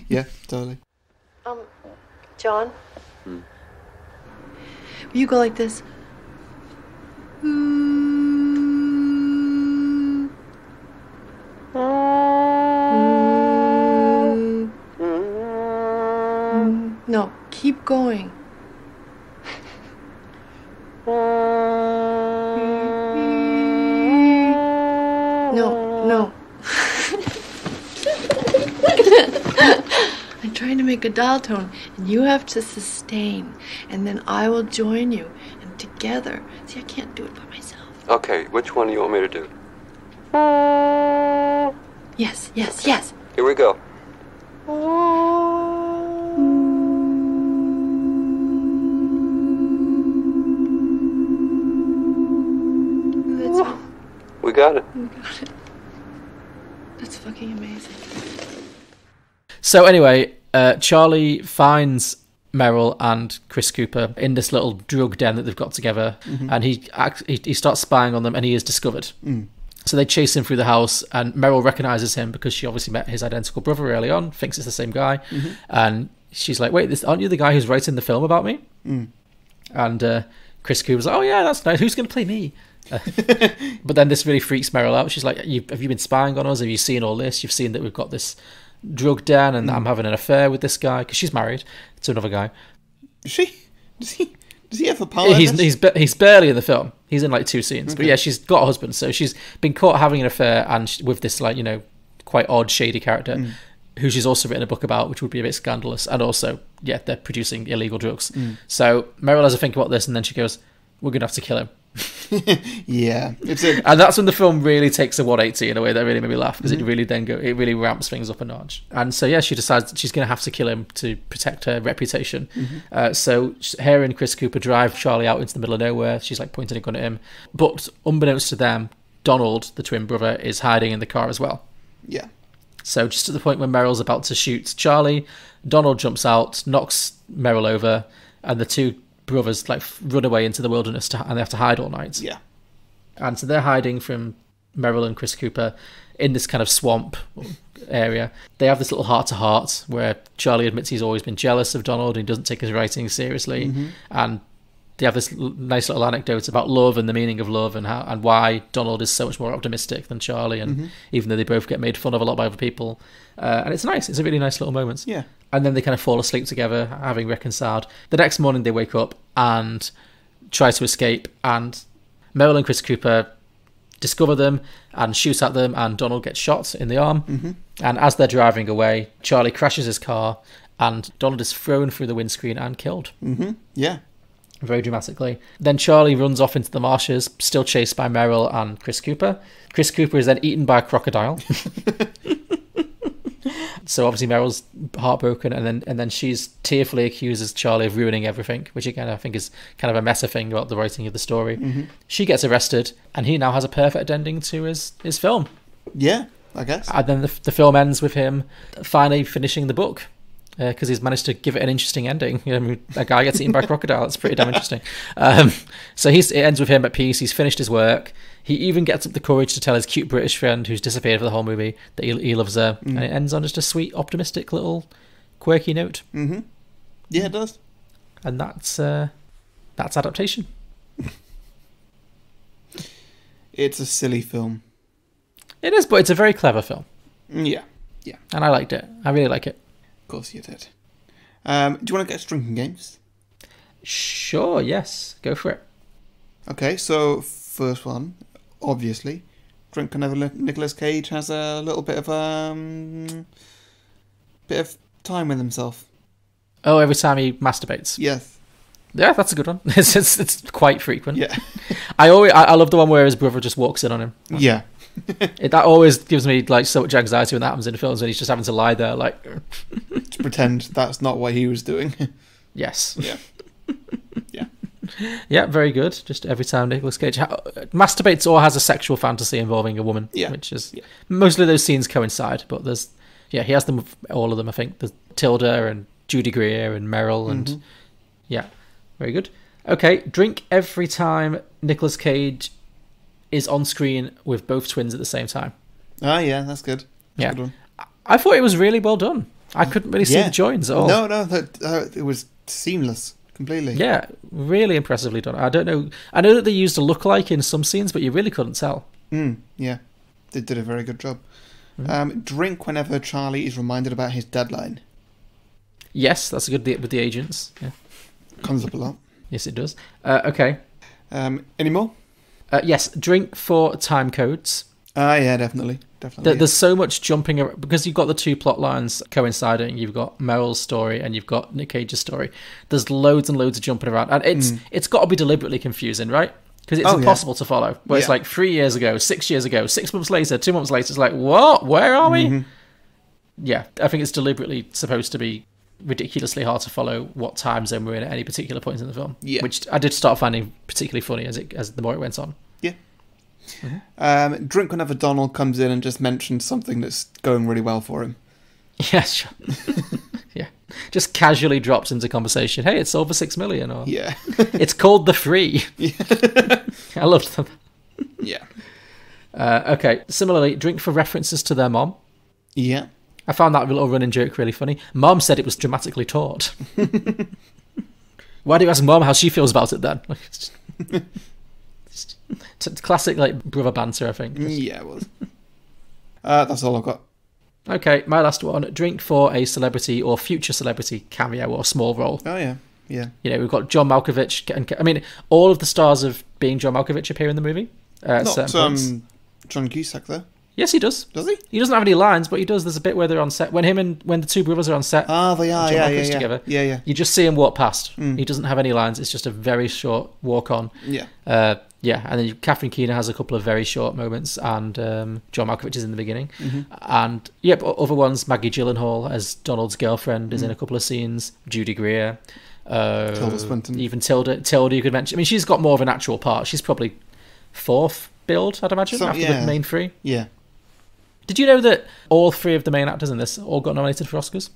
S1: yeah, totally.
S6: John, will you go like this? No, keep going. No. I'm trying to make a dial tone, and you have to sustain, and then I will join you, and together. See, I can't do it by myself.
S8: Okay, which one do you want me to do?
S6: Yes.
S8: Here we go. We got it.
S6: We got it. That's fucking amazing.
S2: So anyway, Charlie finds Meryl and Chris Cooper in this little drug den that they've got together, and he starts spying on them, and he is discovered. So they chase him through the house, and Meryl recognises him because she obviously met his identical brother early on, thinks it's the same guy, and she's like, wait, aren't you the guy who's writing the film about me? And Chris Cooper's like, oh yeah, that's nice, who's going to play me? But then this really freaks Meryl out. She's like, have you been spying on us? Have you seen all this? You've seen that we've got this drug den and I'm having an affair with this guy, because she's married to another guy.
S1: Is she? Does he have a partner?
S2: He's barely in the film. He's in like 2 scenes. But yeah, she's got a husband, so she's been caught having an affair with this, like, you know, quite odd, shady character who she's also written a book about, which would be a bit scandalous. And also, yeah, they're producing illegal drugs. So Meryl has a think about this, and then she goes, we're going to have to kill him.
S1: Yeah.
S2: And that's when the film really takes a 180 in a way that really made me laugh, because it really ramps things up a notch. And so yeah, she decides that she's going to have to kill him to protect her reputation. So her and Chris Cooper drive Charlie out into the middle of nowhere. She's like pointing a gun at him, but unbeknownst to them, Donald, the twin brother, is hiding in the car as well.
S1: Yeah.
S2: So just at the point when Meryl's about to shoot Charlie, Donald jumps out, knocks Meryl over, and the two brothers like run away into the wilderness and they have to hide all night.
S1: Yeah.
S2: And so they're hiding from Meryl and Chris Cooper in this kind of swamp area. They have this little heart-to-heart where Charlie admits he's always been jealous of Donald and he doesn't take his writing seriously. And they have this nice little anecdote about love and the meaning of love and why Donald is so much more optimistic than Charlie, and even though they both get made fun of a lot by other people. And it's nice. It's a really nice little moment.
S1: Yeah.
S2: And then they kind of fall asleep together, having reconciled. The next morning they wake up and try to escape, and Meryl and Chris Cooper discover them and shoot at them, and Donald gets shot in the arm. And as they're driving away, Charlie crashes his car and Donald is thrown through the windscreen and killed.
S1: Yeah.
S2: Very dramatically. Then Charlie runs off into the marshes, still chased by Meryl and Chris Cooper. Chris Cooper is then eaten by a crocodile. So obviously Meryl's heartbroken, and then she's tearfully accuses Charlie of ruining everything, which again I think is kind of a meta thing about the writing of the story. She gets arrested, and he now has a perfect ending to his film.
S1: Yeah, I guess.
S2: And then the film ends with him finally finishing the book, because he's managed to give it an interesting ending. I mean, a guy gets eaten by a crocodile. It's pretty damn interesting. So it ends with him at peace. He's finished his work. He even gets up the courage to tell his cute British friend who's disappeared for the whole movie that he loves her. And it ends on just a sweet, optimistic little quirky note.
S1: Yeah, it does.
S2: And that's Adaptation.
S1: It's a silly film.
S2: It is, but it's a very clever film.
S1: Yeah.
S2: And I liked it. I really like it.
S1: Of course you did. Do you want to get us drinking games?
S2: Sure, yes. Go for it.
S1: Okay, so first one, obviously, drink whenever Nicolas Cage has a little bit of time with himself.
S2: Oh, every time he masturbates.
S1: Yes.
S2: Yeah, that's a good one. It's quite frequent.
S1: Yeah.
S2: I love the one where his brother just walks in on him.
S1: Yeah.
S2: That always gives me like so much anxiety when that happens in films, when he's just having to lie there like
S1: to pretend that's not what he was doing.
S2: Yes.
S1: Yeah. Yeah.
S2: Yeah, very good. Just every time Nicolas Cage masturbates or has a sexual fantasy involving a woman, which is mostly those scenes coincide, but he has them with all of them. I think there's Tilda and Judy Greer and Meryl and yeah, very good. Okay, drink every time Nicolas Cage is on screen with both twins at the same time.
S1: Oh yeah, that's good. That's a good one.
S2: I thought it was really well done. I couldn't really see the joins at all.
S1: No, it was seamless. Completely.
S2: Yeah, really impressively done. I don't know. I know that they used a lookalike in some scenes, but you really couldn't tell.
S1: Yeah, they did a very good job. Drink whenever Charlie is reminded about his deadline.
S2: Yes, that's good with the agents. Yeah,
S1: comes up a lot.
S2: Yes, it does. Okay.
S1: Any more?
S2: Yes, drink for time codes.
S1: Yeah, definitely.
S2: There's so much jumping around, because you've got the two plot lines coinciding. You've got Meryl's story and you've got Nick Cage's story. There's loads and loads of jumping around, and it's got to be deliberately confusing, right? Because it's impossible to follow. Where it's like 3 years ago, 6 years ago, 6 months later, 2 months later. It's like, what? Where are we? Yeah, I think it's deliberately supposed to be ridiculously hard to follow what time zone we're in at any particular point in the film. Yeah, which I did start finding particularly funny as the more it went on.
S1: Drink whenever Donald comes in and just mentions something that's going really well for him.
S2: Yeah, sure. Yeah. Just casually drops into conversation. Hey, it's over 6 million. Or
S1: Yeah.
S2: it's called The Free. I loved them.
S1: Yeah.
S2: Okay. Similarly, drink for references to their mom.
S1: Yeah.
S2: I found that little running joke really funny. Mom said it was dramatically taut. Why do you ask Mom how she feels about it then? It's classic like brother banter, I think.
S1: Yeah, it was. That's all I've got.
S2: Okay, my last one. Drink for a celebrity or future celebrity cameo or small role.
S1: Oh, yeah. Yeah.
S2: You know, we've got John Malkovich. And, I mean, all of the stars of Being John Malkovich appear in the movie. At
S1: Not
S2: certain points.
S1: John Cusack, though.
S2: Yes, he does.
S1: Does he?
S2: He doesn't have any lines, but he does. There's a bit where they're on set. When the two brothers are on set.
S1: Ah, they are,
S2: John
S1: yeah,
S2: Malkovich
S1: yeah.
S2: Together,
S1: Yeah.
S2: you just see him walk past. He doesn't have any lines. It's just a very short walk on.
S1: Yeah.
S2: Yeah, and then Catherine Keener has a couple of very short moments, and John Malkovich is in the beginning. And, but other ones, Maggie Gyllenhaal as Donald's girlfriend is in a couple of scenes. Judy Greer.
S1: Tilda Swinton.
S2: Even Tilda you could mention. I mean, she's got more of an actual part. She's probably fourth billed, I'd imagine, after the main three.
S1: Yeah.
S2: Did you know that all three of the main actors in this all got nominated for Oscars?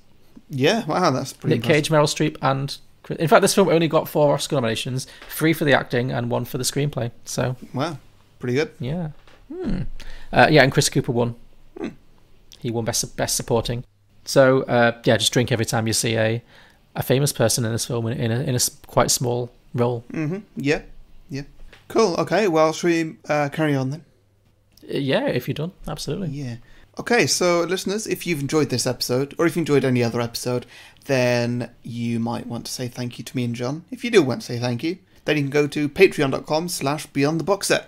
S1: Yeah, wow, that's pretty
S2: Nick Cage, Meryl Streep, and... In fact, this film only got 4 Oscar nominations, 3 for the acting and 1 for the screenplay. So,
S1: wow, pretty good.
S2: Yeah. And Chris Cooper won. He won Best Supporting. So, just drink every time you see a famous person in this film in a quite small role.
S1: Yeah. Cool, okay, well, shall we carry on then?
S2: Yeah, if you're done, absolutely.
S1: Yeah. Okay, so listeners, if you've enjoyed this episode, or if you enjoyed any other episode, then you might want to say thank you to me and John. If you do want to say thank you, then you can go to patreon.com/beyondtheboxset,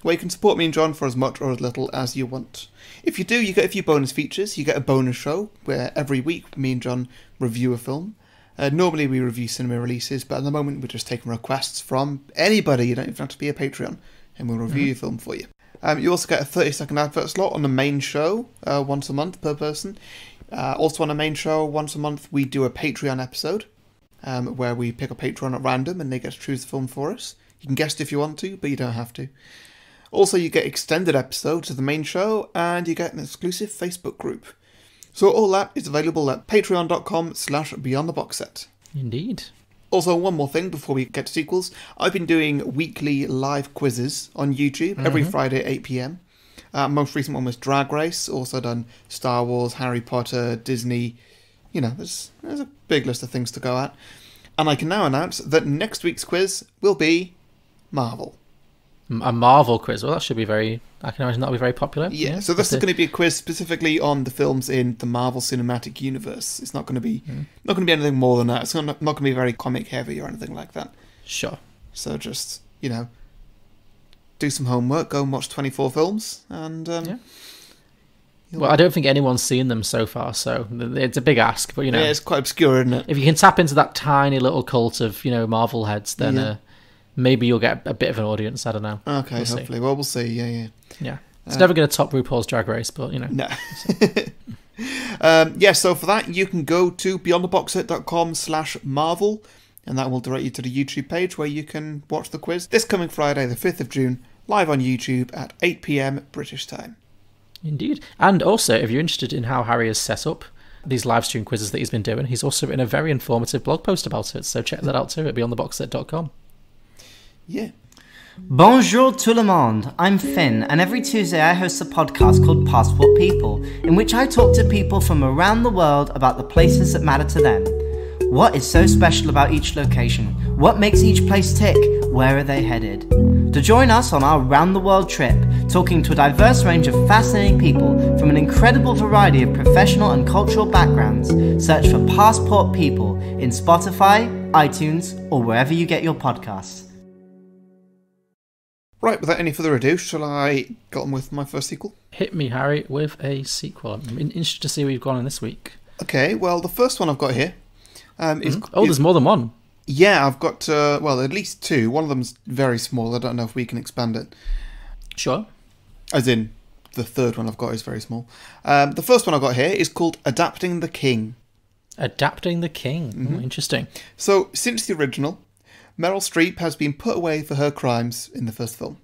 S1: where you can support me and John for as much or as little as you want. If you do, you get a few bonus features. You get a bonus show, where every week me and John review a film. Normally we review cinema releases, but at the moment we're just taking requests from anybody. You don't even have to be a Patreon, and we'll review your film for you. You also get a 30-second advert slot on the main show once a month per person. Also on the main show, once a month, we do a Patreon episode where we pick a Patreon at random and they get to choose the film for us. You can guess it if you want to, but you don't have to. Also, you get extended episodes of the main show and you get an exclusive Facebook group. So all that is available at patreon.com/beyondtheboxset.
S2: Indeed.
S1: Also, one more thing before we get to sequels. I've been doing weekly live quizzes on YouTube every Friday at 8 p.m. Most recent one was Drag Race. Also done Star Wars, Harry Potter, Disney. You know, there's a big list of things to go at. And I can now announce that next week's quiz will be Marvel.
S2: A Marvel quiz. Well, that should be I can imagine that'll be very popular.
S1: Yeah, so this is going to be a quiz specifically on the films in the Marvel Cinematic Universe. It's not going to be anything more than that. It's not going to be very comic heavy or anything like that.
S2: Sure.
S1: So just, do some homework, go and watch 24 films, and...
S2: Well, I don't think anyone's seen them so far, so it's a big ask, but,
S1: Yeah, it's quite obscure, isn't it?
S2: If you can tap into that tiny little cult of, Marvel heads, then maybe you'll get a bit of an audience, I don't know.
S1: Okay,
S2: we'll
S1: hopefully.
S2: See.
S1: Well, we'll see, yeah.
S2: Yeah. It's never going to top RuPaul's Drag Race, but,
S1: No. So for that, you can go to beyondtheboxset.com/Marvel, and that will direct you to the YouTube page where you can watch the quiz this coming Friday, the 5th of June, live on YouTube at 8 p.m. British time.
S2: Indeed. And also, if you're interested in how Harry has set up these live stream quizzes that he's been doing, he's also written a very informative blog post about it, so check that out too at beyondtheboxset.com.
S1: Yeah.
S9: Bonjour tout le monde, I'm Finn, and every Tuesday I host a podcast called Passport People, in which I talk to people from around the world about the places that matter to them. What is so special about each location? What makes each place tick? Where are they headed? To join us on our round-the-world trip, talking to a diverse range of fascinating people from an incredible variety of professional and cultural backgrounds, search for Passport People in Spotify, iTunes, or wherever you get your podcasts.
S1: Right, without any further ado, shall I get on with my first sequel?
S2: Hit me, Harry, with a sequel. I'm interested to see where you've gone in this week.
S1: Okay, well, the first one I've got here is...
S2: there's more than one.
S1: Yeah, I've got, at least 2. One of them's very small. I don't know if we can expand it.
S2: Sure.
S1: As in, the third one I've got is very small. The first one I've got here is called Adapting the King.
S2: Adapting the King. Interesting.
S1: So, since the original, Meryl Streep has been put away for her crimes in the first film.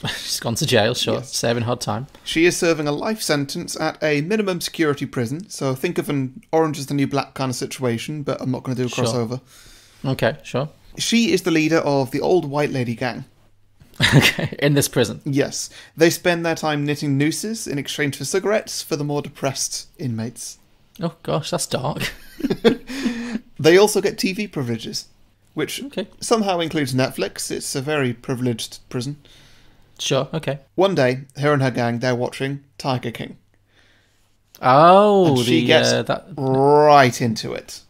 S2: She's gone to jail, sure.
S1: Yes.
S2: Serving hard time.
S1: She is serving a life sentence at a minimum security prison, so think of an Orange is the New Black kind of situation, but I'm not going to do a
S2: Sure.
S1: crossover.
S2: Okay, sure.
S1: She is the leader of the old white lady gang.
S2: Okay, in this prison.
S1: Yes. They spend their time knitting nooses in exchange for cigarettes for the more depressed inmates.
S2: Oh gosh, that's dark.
S1: They also get TV privileges, which
S2: Okay.
S1: somehow includes Netflix. It's a very privileged prison.
S2: Sure, okay.
S1: One day, her and her gang, they're watching Tiger King.
S2: Oh,
S1: And she gets
S2: that.
S1: right into it.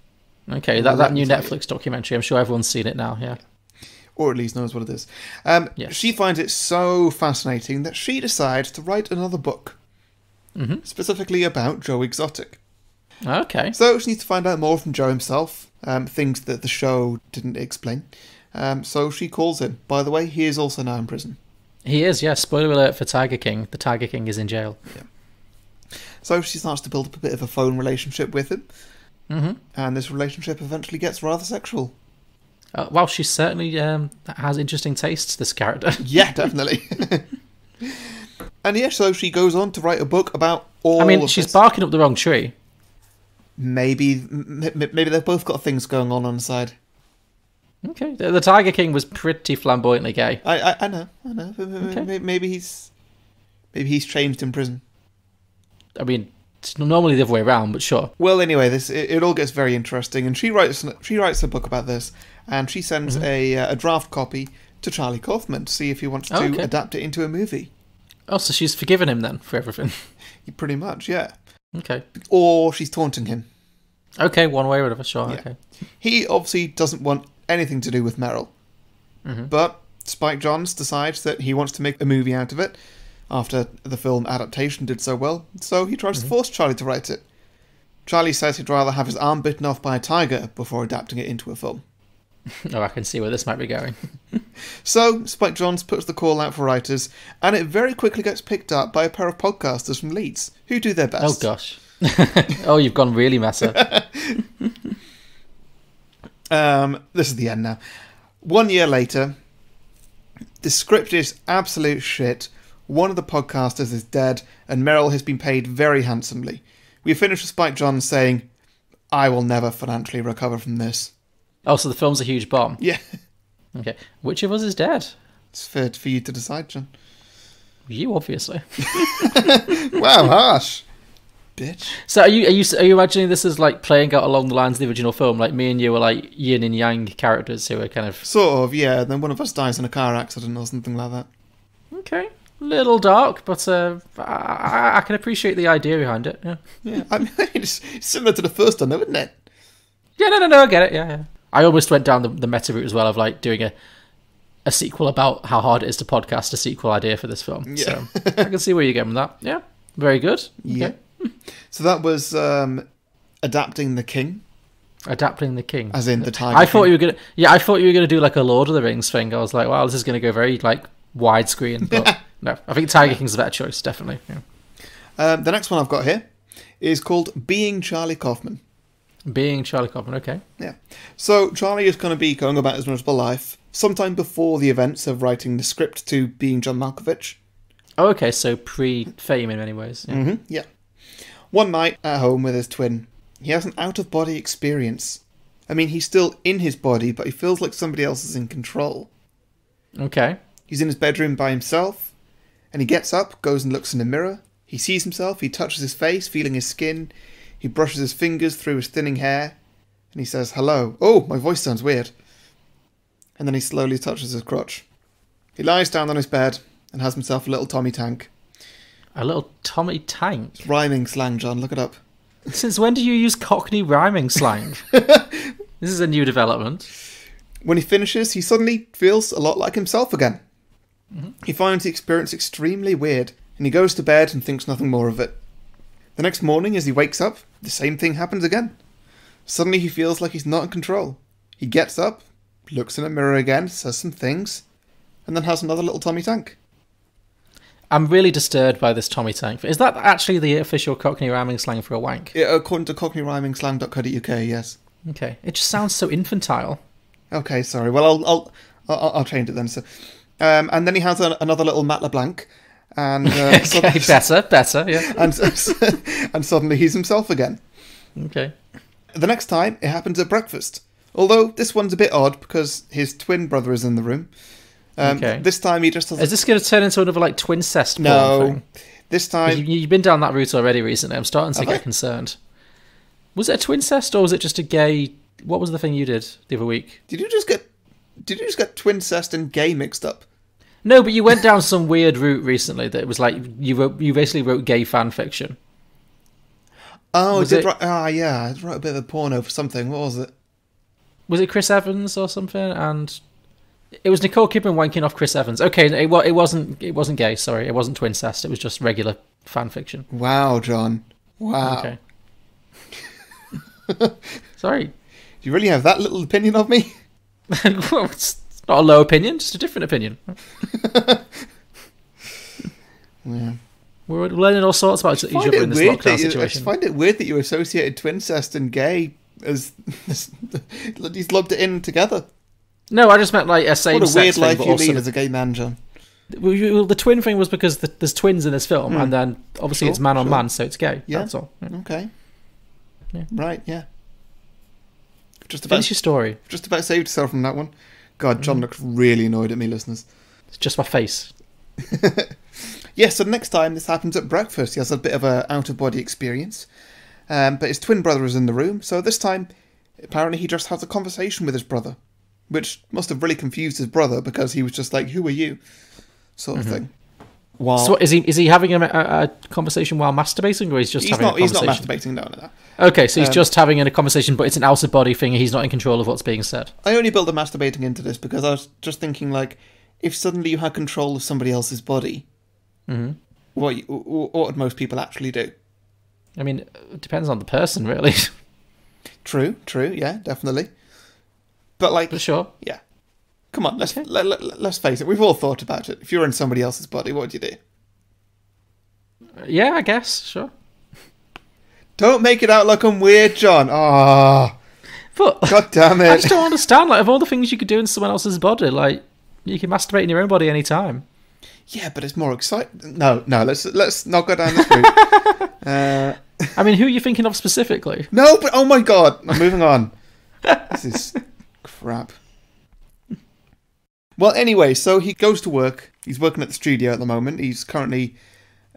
S2: Okay,
S1: Let
S2: that
S1: me
S2: new
S1: tell you.
S2: Netflix documentary. I'm sure everyone's seen it now. Yeah.
S1: Or at least knows what it is.
S2: Yes.
S1: She finds it so fascinating that she decides to write another book. Specifically about Joe Exotic.
S2: Okay.
S1: So she needs to find out more from Joe himself, things that the show didn't explain. So she calls him. By the way, he is also now in prison.
S2: He is. Yeah. Spoiler alert for Tiger King. The Tiger King is in jail.
S1: So she starts to build up a bit of a phone relationship with him. And this relationship eventually gets rather sexual.
S2: Well, she certainly has interesting tastes. This character.
S1: Yeah, definitely. And yeah, so she goes on to write a book about all
S2: I mean,
S1: of
S2: she's
S1: this.
S2: barking up the wrong tree.
S1: Maybe they've both got things going on the side.
S2: Okay. The Tiger King was pretty flamboyantly gay.
S1: I know.
S2: Okay.
S1: Maybe he's changed in prison.
S2: I mean, it's normally the other way around, but sure.
S1: Well, anyway, it all gets very interesting, and she writes a book about this, and she sends a draft copy to Charlie Kaufman to see if he wants to adapt it into a movie.
S2: Oh, so she's forgiven him then for everything.
S1: Pretty much, yeah.
S2: Okay.
S1: Or she's taunting him.
S2: Okay, one way or another, sure.
S1: Yeah.
S2: Okay.
S1: He obviously doesn't want anything to do with Meryl, but Spike Jonze decides that he wants to make a movie out of it after the film Adaptation did so well, so he tries to force Charlie to write it. Charlie says he'd rather have his arm bitten off by a tiger before adapting it into a film.
S2: Oh, I can see where this might be going.
S1: So, Spike Jonze puts the call out for writers, and it very quickly gets picked up by a pair of podcasters from Leeds, who do their best.
S2: Oh, gosh. Oh, you've gone really meta.
S1: This is the end now. 1 year later, the script is absolute shit. One of the podcasters is dead, and Meryl has been paid very handsomely. We finish with Spike Jonze saying, "I will never financially recover from this."
S2: Oh, so the film's a huge bomb.
S1: Yeah.
S2: Okay. Which of us is dead?
S1: It's for you to decide, John.
S2: You, obviously.
S1: Wow, harsh. Bitch.
S2: So are you imagining this as like playing out along the lines of the original film? Like me and you are like yin and yang characters who are kind of...
S1: Sort of, yeah. Then one of us dies in a car accident or something like that.
S2: Okay. Little dark, but I can appreciate the idea behind it. Yeah.
S1: Yeah, I mean, it's similar to the first one, though, isn't it?
S2: Yeah, no, I get it. Yeah. I almost went down the meta route as well of like doing a sequel about how hard it is to podcast a sequel idea for this film.
S1: Yeah.
S2: So I can see where you're going with that. Yeah, very good.
S1: Yeah. So that was Adapting the King.
S2: Adapting the King,
S1: As in the Tiger
S2: I thought
S1: King.
S2: you were gonna. Yeah, I thought you were gonna do like a Lord of the Rings thing. I was like, wow, this is gonna go very like widescreen. But no, I think Tiger King's a better choice, definitely. Yeah.
S1: The next one I've got here is called Being Charlie Kaufman.
S2: Being Charlie Kaufman, okay.
S1: Yeah. So Charlie is going to be going about his miserable life sometime before the events of writing the script to Being John Malkovich.
S2: Oh, okay, so pre-fame in many ways. Yeah.
S1: Yeah. One night at home with his twin, he has an out-of-body experience. I mean, he's still in his body, but he feels like somebody else is in control.
S2: Okay.
S1: He's in his bedroom by himself, and he gets up, goes and looks in a mirror. He sees himself, he touches his face, feeling his skin. He brushes his fingers through his thinning hair, and he says, "Hello. Oh, my voice sounds weird." And then he slowly touches his crotch. He lies down on his bed and has himself a little Tommy tank.
S2: A little Tommy tank?
S1: It's rhyming slang, John. Look it up.
S2: Since when do you use Cockney rhyming slang? This is a new development.
S1: When he finishes, he suddenly feels a lot like himself again. He finds the experience extremely weird, and he goes to bed and thinks nothing more of it. The next morning, as he wakes up, the same thing happens again. Suddenly he feels like he's not in control. He gets up, looks in a mirror again, says some things, and then has another little Tommy tank.
S2: I'm really disturbed by this Tommy tank. Is that actually the official Cockney rhyming slang for a wank?
S1: Yeah, according to cockneyrhymingslang.co.uk, yes.
S2: Okay. It just sounds so infantile.
S1: Okay, sorry. Well, I'll change it then. So, And then he has another little Matt LeBlanc. And
S2: Okay, better, yeah.
S1: and suddenly he's himself again.
S2: Okay.
S1: The next time, it happens at breakfast. Although this one's a bit odd because his twin brother is in the room.
S2: Okay.
S1: This time he just has...
S2: Is this going to turn into another like twincest porn
S1: No.
S2: thing?
S1: This time...
S2: You've been down that route already recently. I'm starting to get concerned. Was it a twincest or was it just a gay... What was the thing you did the other week?
S1: Did you just get twincest and gay mixed up?
S2: No, but you went down some weird route recently that was like you basically wrote gay fan fiction.
S1: Oh, yeah, I wrote a bit of a porno for something. What was it?
S2: Was it Chris Evans or something? And it was Nicole Kidman wanking off Chris Evans. Okay, it wasn't gay. Sorry, it wasn't twincest. It was just regular fan fiction.
S1: Wow, John. Wow.
S2: Okay. Sorry.
S1: Do you really have that little opinion of me?
S2: Well, it's not a low opinion, just a different opinion.
S1: Yeah.
S2: We're learning all sorts about each other in this lockdown
S1: I
S2: situation.
S1: find it weird that you associated twincest and gay as he's lumped it in together.
S2: No, I just meant like a same sex
S1: What a weird
S2: thing,
S1: life
S2: but
S1: you
S2: also
S1: lead as a gay man, John.
S2: Well, the twin thing was because there's twins in this film, and then obviously it's man on man, so it's gay.
S1: Yeah.
S2: That's all. Yeah.
S1: Okay.
S2: Yeah.
S1: Right. Yeah.
S2: Finish your story.
S1: Just about saved yourself from that one. God, John looks really annoyed at me, listeners.
S2: It's just my face.
S1: Yes, so next time this happens at breakfast, he has a bit of an out-of-body experience. But his twin brother is in the room, so this time, apparently he just has a conversation with his brother, which must have really confused his brother, because he was just like, who are you? Sort of thing. While...
S2: So is he having a conversation while masturbating, or he's just having a conversation?
S1: He's not masturbating, no.
S2: Okay, so he's just having a conversation, but it's an out-of-body thing, and he's not in control of what's being said.
S1: I only built the masturbating into this because I was just thinking, like, if suddenly you had control of somebody else's body, what would most people actually do?
S2: I mean, it depends on the person, really.
S1: True, yeah, definitely. But like,
S2: But sure.
S1: Yeah. Come on, let's face it. We've all thought about it. If you're in somebody else's body, what would you do?
S2: Yeah, I guess, sure.
S1: Don't make it out like I'm weird, John. Ah,
S2: but
S1: God damn it!
S2: I just don't understand. Like, of all the things you could do in someone else's body, like you can masturbate in your own body anytime.
S1: Yeah, but it's more exciting. No. Let's not go down this route.
S2: I mean, who are you thinking of specifically?
S1: No, but oh my God, I'm moving on. This is crap. Well, anyway, so he goes to work. He's working at the studio at the moment. He's currently,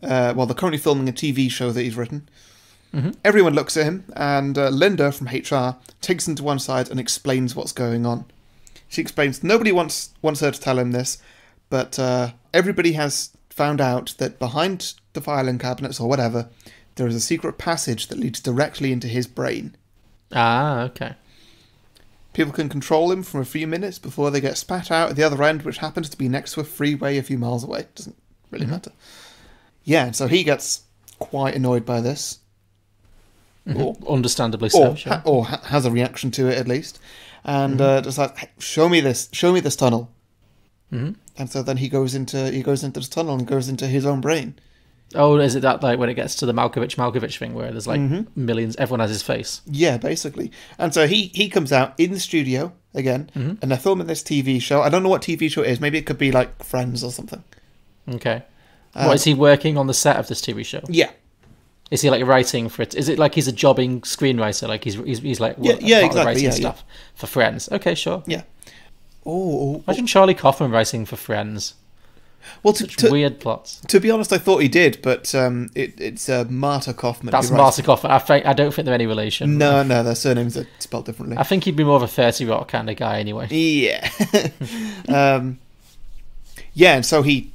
S1: they're currently filming a TV show that he's written. Everyone looks at him, and Linda from HR takes him to one side and explains what's going on. She explains nobody wants her to tell him this, but everybody has found out that behind the filing cabinets or whatever, there is a secret passage that leads directly into his brain.
S2: Ah, okay.
S1: People can control him for a few minutes before they get spat out at the other end, which happens to be next to a freeway a few miles away. Doesn't really matter. Yeah, so he gets quite annoyed by this. Or,
S2: understandably so.
S1: Or has a reaction to it at least. And just like, hey, show me this tunnel. And so then he goes into this tunnel and goes into his own brain.
S2: Oh, is it that like when it gets to the Malkovich thing where there's like millions, everyone has his face?
S1: Yeah, basically. And so he comes out in the studio again, and they're filming this TV show. I don't know what TV show it is. Maybe it could be like Friends or something.
S2: Okay. What, is he working on the set of this TV show?
S1: Yeah.
S2: Is he like writing for it? Is it like he's a jobbing screenwriter? Like he's like
S1: exactly,
S2: writing stuff for Friends? Okay, sure.
S1: Yeah. Oh,
S2: imagine Charlie Kaufman writing for Friends.
S1: Well,
S2: weird plots.
S1: To be honest, I thought he did, but it's Marta Kauffman.
S2: That's Marta Kauffman. I don't think they're any relation.
S1: No, their surnames are spelled differently.
S2: I think he'd be more of a 30 Rock kind of guy anyway.
S1: Yeah. Yeah, and so he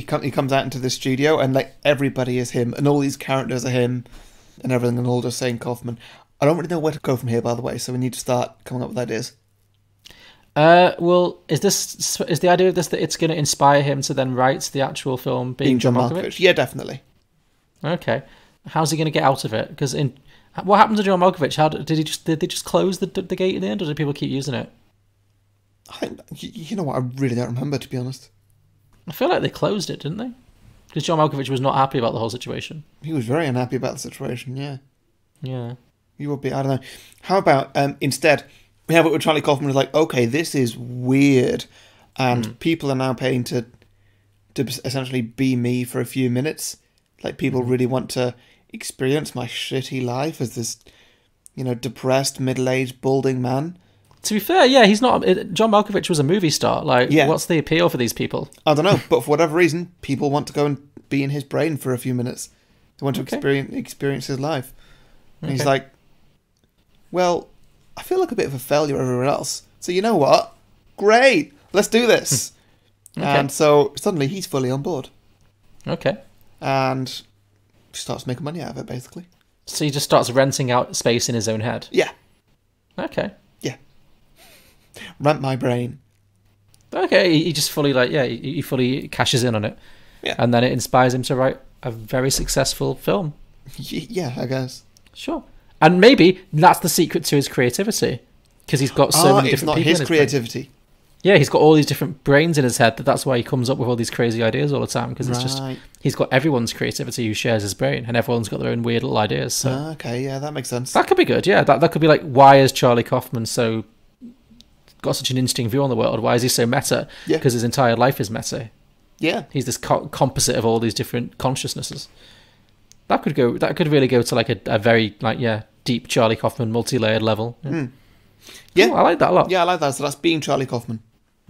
S1: comes out into the studio, and like everybody is him, and all these characters are him, and everything, and all just saying Kauffman. I don't really know where to go from here, by the way, so we need to start coming up with ideas.
S2: Well, is the idea of this that it's going to inspire him to then write the actual film being John Malkovich?
S1: Yeah, definitely.
S2: Okay, how's he going to get out of it? Because what happened to John Malkovich? Did they just close the gate in the end, or did people keep using it?
S1: You know what? I really don't remember, to be honest.
S2: I feel like they closed it, didn't they? Because John Malkovich was not happy about the whole situation.
S1: He was very unhappy about the situation. Yeah.
S2: Yeah.
S1: He would be. I don't know. How about instead? We have it with Charlie Kaufman who's like, okay, this is weird. and people are now paying to essentially be me for a few minutes. Like, people really want to experience my shitty life as this, depressed, middle-aged, balding man.
S2: To be fair, yeah, he's not. John Malkovich was a movie star. Like, what's the appeal for these people?
S1: I don't know, but for whatever reason, people want to go and be in his brain for a few minutes. They want to experience his life. And he's like, well, I feel like a bit of a failure everywhere else. So you know what? Great, let's do this. And so suddenly he's fully on board.
S2: Okay.
S1: And starts making money out of it, basically.
S2: So he just starts renting out space in his own head?
S1: Yeah.
S2: Okay.
S1: Yeah. Rent my brain.
S2: Okay, he just fully, he fully cashes in on it.
S1: Yeah.
S2: And then it inspires him to write a very successful film.
S1: Yeah, I guess.
S2: Sure. And maybe that's the secret to his creativity. Because he's got so many different people in his
S1: his creativity.
S2: Brain. Yeah, he's got all these different brains in his head. That's why he comes up with all these crazy ideas all the time. Because it's just, he's got everyone's creativity who shares his brain. And everyone's got their own weird little ideas. So.
S1: Okay, yeah, that makes sense.
S2: That could be good, yeah. That could be like, why is Charlie Kaufman got such an interesting view on the world? Why is he so meta?
S1: Yeah.
S2: Because his entire life is meta.
S1: Yeah.
S2: He's this composite of all these different consciousnesses. That could really go to like a very deep Charlie Kaufman multi-layered level. Yeah.
S1: Yeah.
S2: Cool, I like that a lot.
S1: Yeah, I like that. So that's being Charlie Kaufman.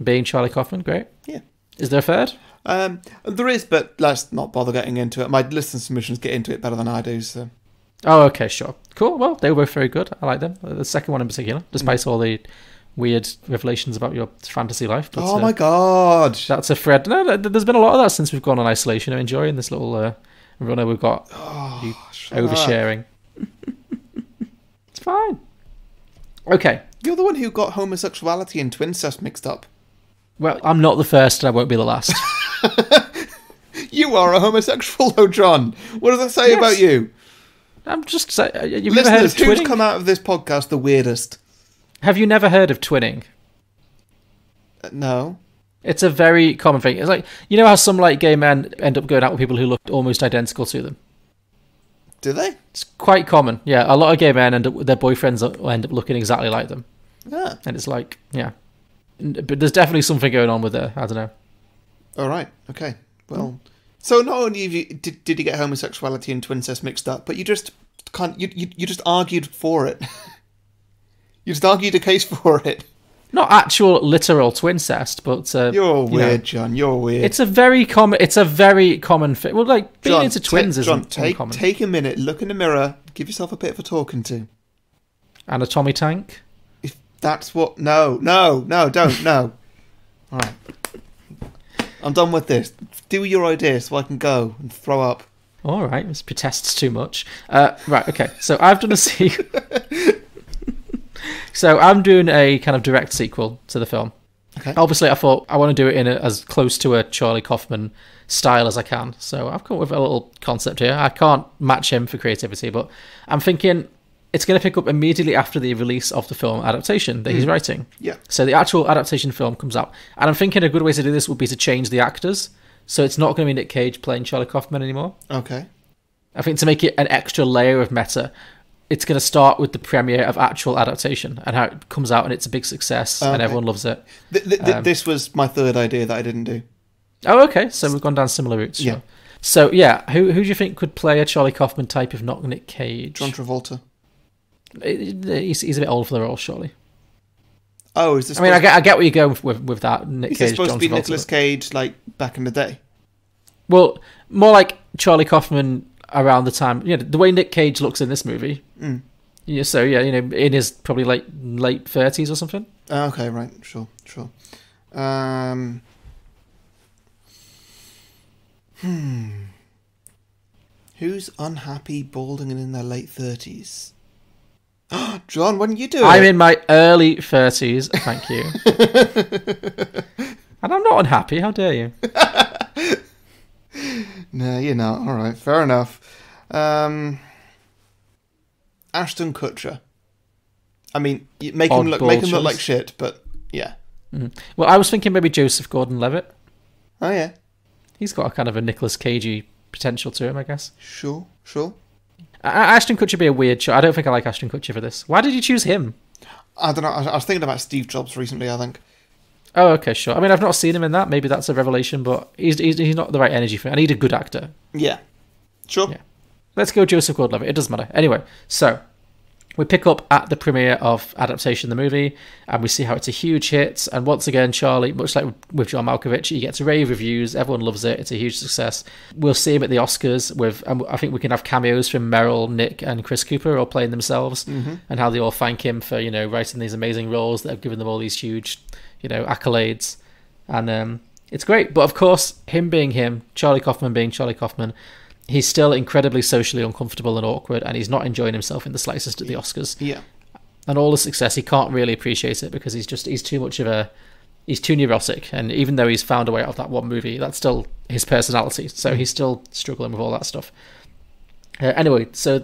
S2: Being Charlie Kaufman, great.
S1: Yeah.
S2: Is there a third?
S1: There is, but let's not bother getting into it. My listener submissions get into it better than I do, so.
S2: Oh, okay, sure. Cool. Well, they were both very good. I like them. The second one in particular, despite all the weird revelations about your fantasy life. But,
S1: oh my god.
S2: That's a thread. No, there's been a lot of that since we've gone on isolation. I'm enjoying this little runner we've got. Oversharing. It's fine. Okay.
S1: You're the one who got homosexuality and twincest mixed up.
S2: Well, I'm not the first and I won't be the last.
S1: You are a homosexual, though, John. What does that say about you?
S2: I'm just saying. You've
S1: Listeners,
S2: never heard of twinning?
S1: Who's come out of this podcast the weirdest?
S2: Have you never heard of twinning?
S1: No.
S2: It's a very common thing. It's like, you know how some gay men end up going out with people who look almost identical to them?
S1: Do they?
S2: It's quite common. Yeah, a lot of gay men end up their boyfriends end up looking exactly like them.
S1: Yeah.
S2: And it's like, yeah. But there's definitely something going on with it. I don't know.
S1: All right. Okay. Well, so not only did you get homosexuality and twincest mixed up, but you just argued for it. You just argued a case for it.
S2: Not actual literal twincest, but
S1: you're weird, John. You're weird.
S2: It's a very common thing. Well, being
S1: John,
S2: into twins isn't uncommon.
S1: Take a minute, look in the mirror, give yourself a bit of a talking to.
S2: And a Tommy tank.
S1: If that's what, no, don't, no. All right, I'm done with this. Do your idea so I can go and throw up.
S2: All right, this protests too much. Right, okay. So I've done a sequel. So I'm doing a kind of direct sequel to the film.
S1: Okay.
S2: Obviously, I thought I want to do it in as close to a Charlie Kaufman style as I can. So I've come up with a little concept here. I can't match him for creativity, but I'm thinking it's going to pick up immediately after the release of the film Adaptation that he's writing.
S1: Yeah.
S2: So the actual Adaptation film comes out. And I'm thinking a good way to do this would be to change the actors. So it's not going to be Nick Cage playing Charlie Kaufman anymore.
S1: Okay.
S2: I think to make it an extra layer of meta, it's going to start with the premiere of actual Adaptation and how it comes out and it's a big success and everyone loves it.
S1: This was my third idea that I didn't do.
S2: Oh, okay. So we've gone down similar routes. Sure. Yeah. So, yeah, who do you think could play a Charlie Kaufman type if not Nick Cage?
S1: John Travolta.
S2: He's a bit old for the role, surely.
S1: Oh, is this?
S2: I mean, I get where you're going with that. Nick
S1: Is
S2: Cage,
S1: this supposed
S2: John
S1: to be
S2: Travolta.
S1: Nicolas Cage, like back in the day?
S2: Well, more like Charlie Kaufman around the time, the way Nick Cage looks in this movie.
S1: Mm.
S2: Yeah, so in his probably late 30s or something.
S1: Okay, right, sure. Who's unhappy, balding, and in their late 30s? John, why didn't you do it?
S2: I'm in my early 30s, thank you. And I'm not unhappy, how dare you?
S1: No, you're not. All right, fair enough. Ashton Kutcher. I mean, make him look like shit, but yeah.
S2: Mm-hmm. Well, I was thinking maybe Joseph Gordon-Levitt.
S1: Oh yeah,
S2: he's got a kind of a Nicolas Cagey potential to him, I guess.
S1: Sure.
S2: Ashton Kutcher would be a weird show. I don't think I like Ashton Kutcher for this. Why did you choose him?
S1: I don't know. I was thinking about Steve Jobs recently, I think.
S2: Oh, okay, sure. I mean, I've not seen him in that. Maybe that's a revelation, but he's not the right energy for it. I need a good actor.
S1: Yeah. Sure.
S2: Yeah. Let's go Joseph Gordon-Levitt. It doesn't matter. Anyway, so we pick up at the premiere of Adaptation, the movie, and we see how it's a huge hit. And once again, Charlie, much like with John Malkovich, he gets rave reviews. Everyone loves it. It's a huge success. We'll see him at the Oscars with, and I think we can have cameos from Meryl, Nick, and Chris Cooper all playing themselves, and how they all thank him for, writing these amazing roles that have given them all these huge, accolades. And it's great. But of course, him being him, Charlie Kaufman being Charlie Kaufman, he's still incredibly socially uncomfortable and awkward, and he's not enjoying himself in the slightest at the Oscars.
S1: Yeah.
S2: And all the success, he can't really appreciate it because he's too neurotic. And even though he's found a way out of that one movie, that's still his personality. So he's still struggling with all that stuff. Anyway, so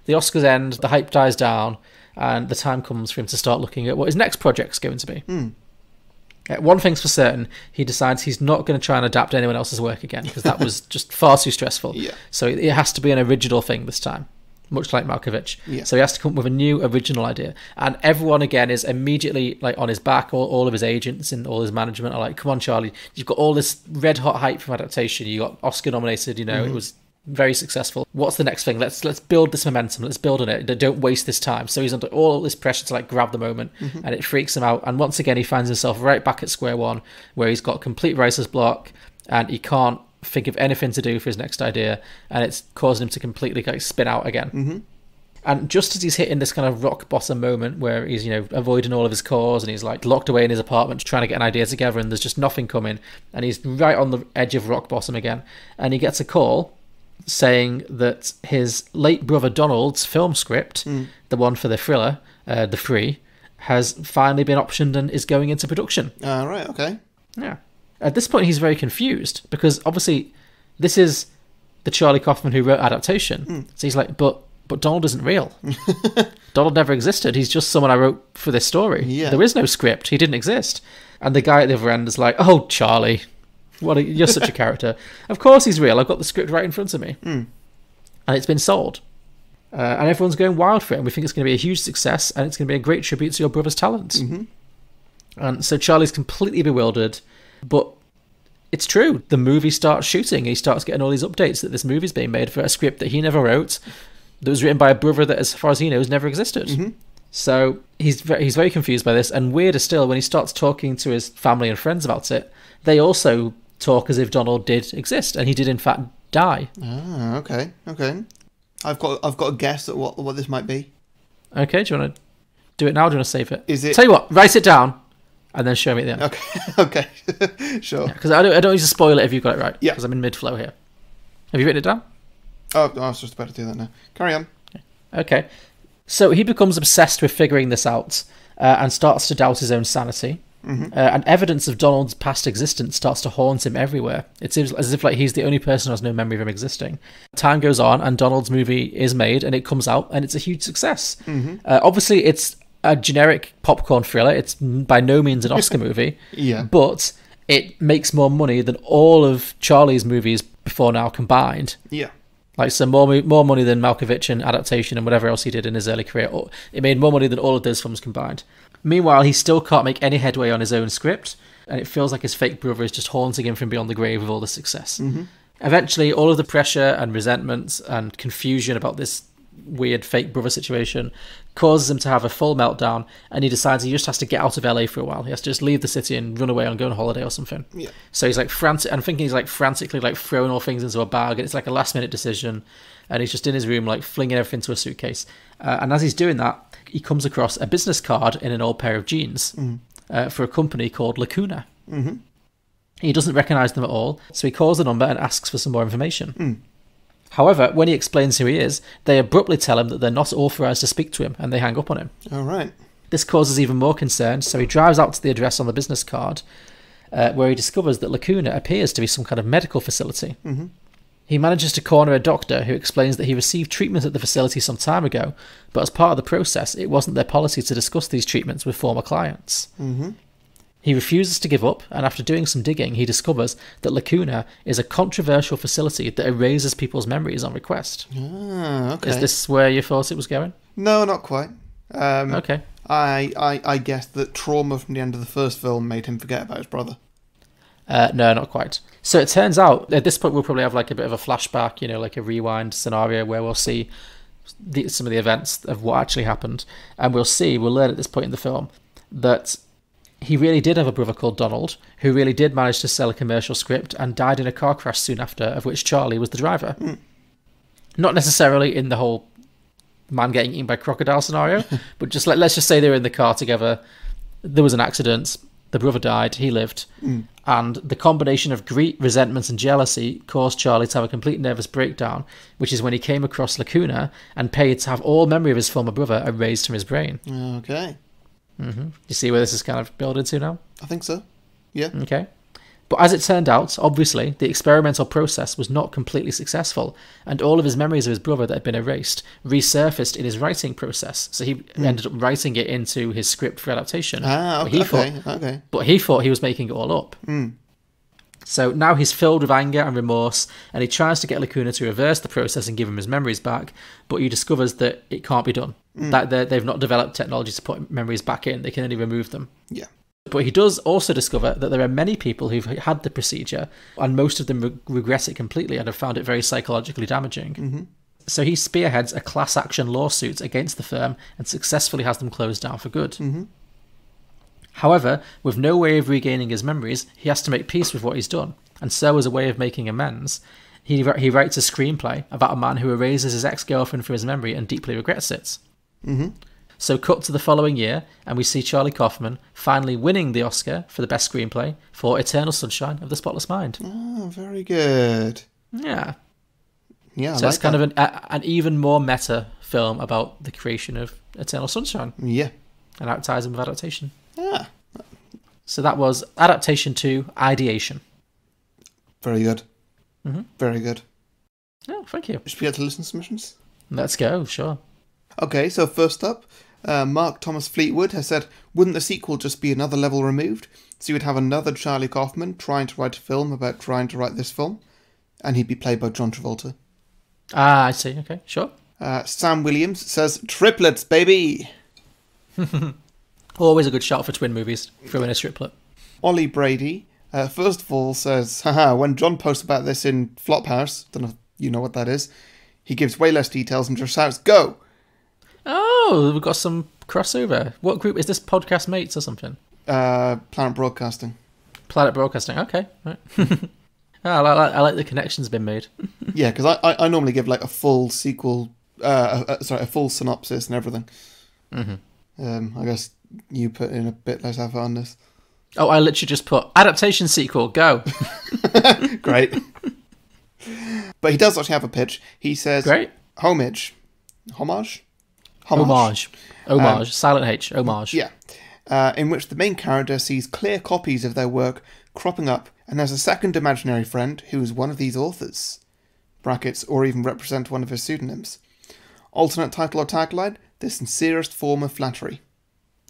S2: the Oscars end, the hype dies down, and the time comes for him to start looking at what his next project's going to be. One thing's for certain, he decides he's not going to try and adapt anyone else's work again, because that was just far too stressful.
S1: Yeah.
S2: So it has to be an original thing this time, much like Malkovich.
S1: Yeah.
S2: So he has to come up with a new original idea. And everyone, again, is immediately on his back. All of his agents and all his management are like, come on, Charlie, you've got all this red-hot hype from Adaptation. You got Oscar-nominated, it was very successful. What's the next thing? Let's build this momentum. Let's build on it. Don't waste this time. So he's under all this pressure to grab the moment, and it freaks him out. And once again, he finds himself right back at square one, where he's got complete writer's block, and he can't think of anything to do for his next idea, and it's causing him to completely spin out again. And just as he's hitting this kind of rock bottom moment where he's avoiding all of his calls, and he's locked away in his apartment trying to get an idea together, and there's just nothing coming, and he's right on the edge of rock bottom again, and he gets a call saying that his late brother Donald's film script, the one for the thriller, The Free, has finally been optioned and is going into production.
S1: Right, okay.
S2: Yeah. At this point, he's very confused, because obviously this is the Charlie Kaufman who wrote Adaptation. So he's like, but Donald isn't real. Donald never existed. He's just someone I wrote for this story.
S1: Yeah.
S2: There is no script. He didn't exist. And the guy at the other end is like, oh, Charlie, you're such a character. Of course he's real. I've got the script right in front of me. And it's been sold. And everyone's going wild for it. And we think it's going to be a huge success. And it's going to be a great tribute to your brother's talents. And so Charlie's completely bewildered. But it's true. The movie starts shooting. He starts getting all these updates that this movie's being made for a script that he never wrote, that was written by a brother that, as far as he knows, never existed. So he's very confused by this. And weirder still, when he starts talking to his family and friends about it, they also talk as if Donald did exist, and he did in fact die.
S1: Okay. I've got a guess at what this might be.
S2: Okay, do you want to do it now? Or do you want to save it?
S1: Is it?
S2: Tell you what, write it down, and then show me at the end.
S1: Okay. Sure.
S2: Because I don't need to spoil it if you've got it right.
S1: Yeah.
S2: Because I'm in mid-flow here. Have you written it down?
S1: Oh, I was just about to do that now. Carry on.
S2: Okay. So he becomes obsessed with figuring this out, and starts to doubt his own sanity. And evidence of Donald's past existence starts to haunt him everywhere. It seems as if he's the only person who has no memory of him existing. Time goes on, and Donald's movie is made, and it comes out, and it's a huge success. Obviously, it's a generic popcorn thriller. It's by no means an Oscar movie.
S1: Yeah.
S2: But it makes more money than all of Charlie's movies before now combined.
S1: Yeah.
S2: So more money than Malkovich and Adaptation and whatever else he did in his early career. It made more money than all of those films combined. Meanwhile, he still can't make any headway on his own script, and it feels like his fake brother is just haunting him from beyond the grave with all the success. Eventually, all of the pressure and resentment and confusion about this weird fake brother situation causes him to have a full meltdown, and he decides he just has to get out of LA for a while. He has to just leave the city and run away and go on holiday or something.
S1: Yeah.
S2: So he's frantic. I'm thinking he's frantically throwing all things into a bag, and it's a last minute decision, and he's just in his room flinging everything into a suitcase. And as he's doing that, he comes across a business card in an old pair of jeans for a company called Lacuna. He doesn't recognise them at all, so he calls the number and asks for some more information. However, when he explains who he is, they abruptly tell him that they're not authorised to speak to him, and they hang up on him.
S1: All right.
S2: This causes even more concern, so he drives out to the address on the business card, where he discovers that Lacuna appears to be some kind of medical facility. He manages to corner a doctor who explains that he received treatment at the facility some time ago, but as part of the process, it wasn't their policy to discuss these treatments with former clients. He refuses to give up, and after doing some digging, he discovers that Lacuna is a controversial facility that erases people's memories on request.
S1: Okay.
S2: Is this where you thought it was going?
S1: No, not quite.
S2: Okay.
S1: I guessed that trauma from the end of the first film made him forget about his brother.
S2: No, not quite. So it turns out, at this point, we'll probably have like a bit of a flashback, like a rewind scenario where we'll see some of the events of what actually happened. And we'll learn at this point in the film that he really did have a brother called Donald, who really did manage to sell a commercial script and died in a car crash soon after, of which Charlie was the driver. Not necessarily in the whole man getting eaten by crocodile scenario, but just let's just say they were in the car together. There was an accident. The brother died. He lived. And the combination of grief, resentment, and jealousy caused Charlie to have a complete nervous breakdown, which is when he came across Lacuna and paid to have all memory of his former brother erased from his brain.
S1: Okay.
S2: You see where this is kind of built into now?
S1: I think so. Yeah.
S2: Okay. But as it turned out, obviously, the experimental process was not completely successful, and all of his memories of his brother that had been erased resurfaced in his writing process. So he ended up writing it into his script for adaptation.
S1: Okay.
S2: But he thought he was making it all up. So now he's filled with anger and remorse, and he tries to get Lacuna to reverse the process and give him his memories back, but he discovers that it can't be done. That they've not developed technology to put memories back in. They can only remove them.
S1: Yeah.
S2: But he does also discover that there are many people who've had the procedure, and most of them regret it completely and have found it very psychologically damaging. So he spearheads a class action lawsuit against the firm and successfully has them closed down for good. However, with no way of regaining his memories, he has to make peace with what he's done. And so, as a way of making amends, he writes a screenplay about a man who erases his ex-girlfriend from his memory and deeply regrets it. So cut to the following year, and we see Charlie Kaufman finally winning the Oscar for the best screenplay for Eternal Sunshine of the Spotless Mind.
S1: Oh, very good.
S2: Yeah.
S1: Yeah,
S2: so it's kind of an even more meta film about the creation of Eternal Sunshine.
S1: Yeah.
S2: And how it ties in with Adaptation.
S1: Yeah.
S2: So that was Adaptation 2, Ideation.
S1: Very good. Very good.
S2: Oh, thank you.
S1: Should we get to listen submissions?
S2: Let's go, sure.
S1: Okay, so first up, Mark Thomas Fleetwood has said, wouldn't the sequel just be another level removed? So you would have another Charlie Kaufman trying to write a film about trying to write this film, and he'd be played by John Travolta.
S2: Ah, I see. Okay, sure.
S1: Sam Williams says, triplets, baby!
S2: Always a good shout for twin movies. Throw in a triplet.
S1: Ollie Brady, first of all, says, haha, when John posts about this in Flophouse, don't know if you know what that is, he gives way less details and just shouts, go!
S2: Oh, we've got some crossover. What group is this? Podcast Mates or something?
S1: Planet Broadcasting.
S2: Planet Broadcasting, okay. Right. I like the connections been made.
S1: Yeah, because I normally give like a full sequel, a full synopsis and everything. I guess you put in a bit less effort on this.
S2: Oh, I literally just put Adaptation sequel, go.
S1: Great. But he does actually have a pitch. He says,
S2: great.
S1: Homage.
S2: Homage. Silent H. Homage.
S1: Yeah. In which the main character sees clear copies of their work cropping up and has a second imaginary friend who is one of these authors. Brackets, or even represent one of his pseudonyms. Alternate title or tagline, the sincerest form of flattery.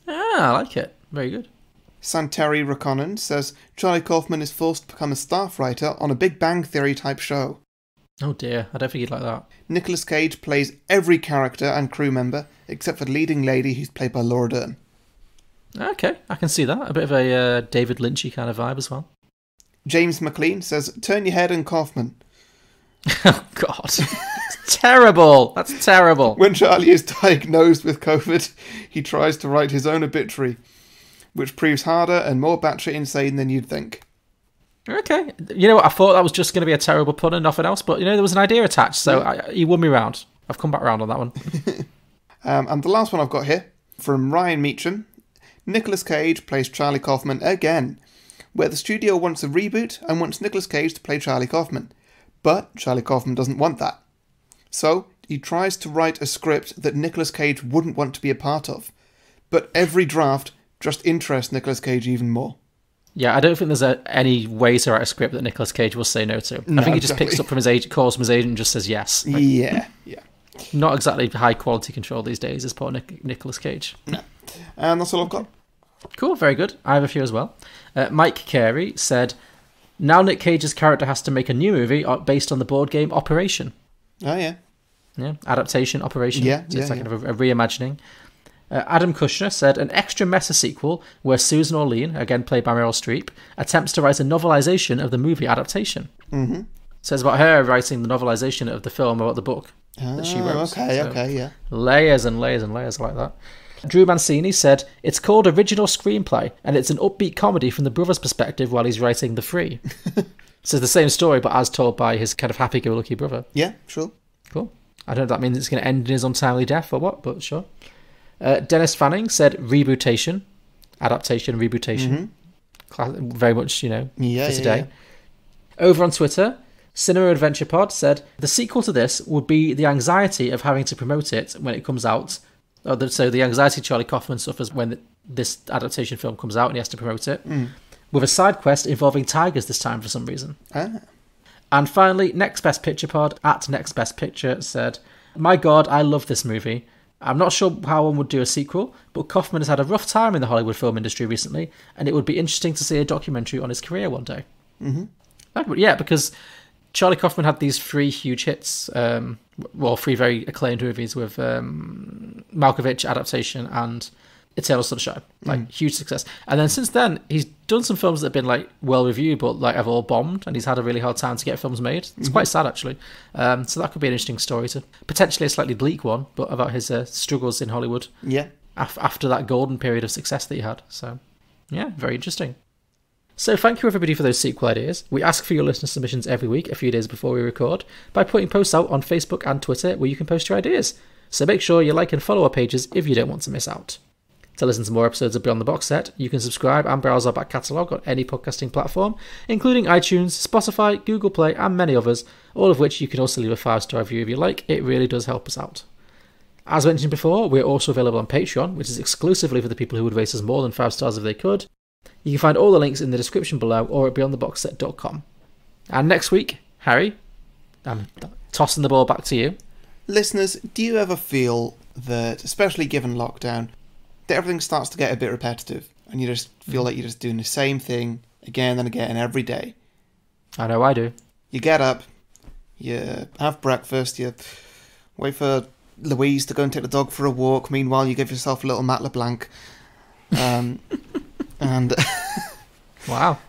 S2: Ah, I like it. Very good.
S1: Santeri Rakonen says Charlie Kaufman is forced to become a staff writer on a Big Bang Theory type show.
S2: Oh dear, I don't think he'd like that.
S1: Nicolas Cage plays every character and crew member except for the leading lady who's played by Laura Dern.
S2: Okay, I can see that. A bit of a David Lynchy kind of vibe as well.
S1: James McLean says, turn your head on Kauffman.
S2: Oh God. It's terrible. That's terrible.
S1: When Charlie is diagnosed with COVID, he tries to write his own obituary, which proves harder and more batshit insane than you'd think.
S2: Okay. You know what? I thought that was just going to be a terrible pun and nothing else, but there was an idea attached, so he won me round. I've come back round on that one.
S1: And the last one I've got here, from Ryan Meacham, Nicolas Cage plays Charlie Kaufman again, where the studio wants a reboot and wants Nicolas Cage to play Charlie Kaufman. But Charlie Kaufman doesn't want that. So he tries to write a script that Nicolas Cage wouldn't want to be a part of. But every draft just interests Nicolas Cage even more.
S2: Yeah, I don't think there's any way to write a script that Nicolas Cage will say no to. I think he just picks up from his agent, calls from his agent and just says yes. Like,
S1: yeah.
S2: Not exactly high quality control these days as poor Nicolas Cage.
S1: No. And that's all I've got.
S2: Cool, very good. I have a few as well. Mike Carey said, now Nick Cage's character has to make a new movie based on the board game Operation.
S1: Oh, yeah.
S2: Yeah, Adaptation, Operation.
S1: Yeah,
S2: so it's like a reimagining. Adam Kushner said an extra meta sequel where Susan Orlean, again played by Meryl Streep, attempts to write a novelization of the movie Adaptation.
S1: Mm-hmm.
S2: So it's about her writing the novelization of the film about the book that she wrote.
S1: Okay, yeah.
S2: Layers and layers and layers like that. Drew Mancini said, it's called Original Screenplay, and it's an upbeat comedy from the brother's perspective while he's writing The Free. So it's the same story, but as told by his kind of happy-go-lucky brother.
S1: Yeah, sure.
S2: Cool. I don't know if that means it's going to end in his untimely death or what, but sure. Dennis Fanning said rebootation, adaptation, rebootation. Very much, for today. Over on Twitter, Cinema Adventure Pod said, the sequel to this would be the anxiety of having to promote it when it comes out. So the anxiety Charlie Kaufman suffers when this adaptation film comes out and he has to promote it. With a side quest involving tigers this time for some reason. And finally, Next Best Picture Pod at Next Best Picture said, my God, I love this movie. I'm not sure how one would do a sequel, but Kaufman has had a rough time in the Hollywood film industry recently, and it would be interesting to see a documentary on his career one day. Yeah, because Charlie Kaufman had these 3 huge hits, 3 very acclaimed movies with Malkovich, Adaptation, and Eternal Sunshine, huge success. And then since then, he's done some films that have been well reviewed, but have all bombed, and he's had a really hard time to get films made. It's quite sad, actually. So that could be an interesting story, to potentially a slightly bleak one, but about his struggles in Hollywood.
S1: Yeah.
S2: After that golden period of success that he had. So, yeah, very interesting. So thank you everybody for those sequel ideas. We ask for your listener submissions every week, a few days before we record, by putting posts out on Facebook and Twitter where you can post your ideas. So make sure you like and follow our pages if you don't want to miss out. To listen to more episodes of Beyond the Box Set, you can subscribe and browse our back catalogue on any podcasting platform, including iTunes, Spotify, Google Play, and many others, all of which you can also leave a 5-star review if you like. It really does help us out. As mentioned before, we're also available on Patreon, which is exclusively for the people who would rate us more than 5 stars if they could. You can find all the links in the description below or at beyondtheboxset.com. And next week, Harry, I'm tossing the ball back to you.
S1: Listeners, do you ever feel that, especially given lockdown, that everything starts to get a bit repetitive and you just feel like you're just doing the same thing again and again every day?
S2: I know I do.
S1: You get up, you have breakfast, you wait for Louise to go and take the dog for a walk. Meanwhile, you give yourself a little Matt LeBlanc. And
S2: wow.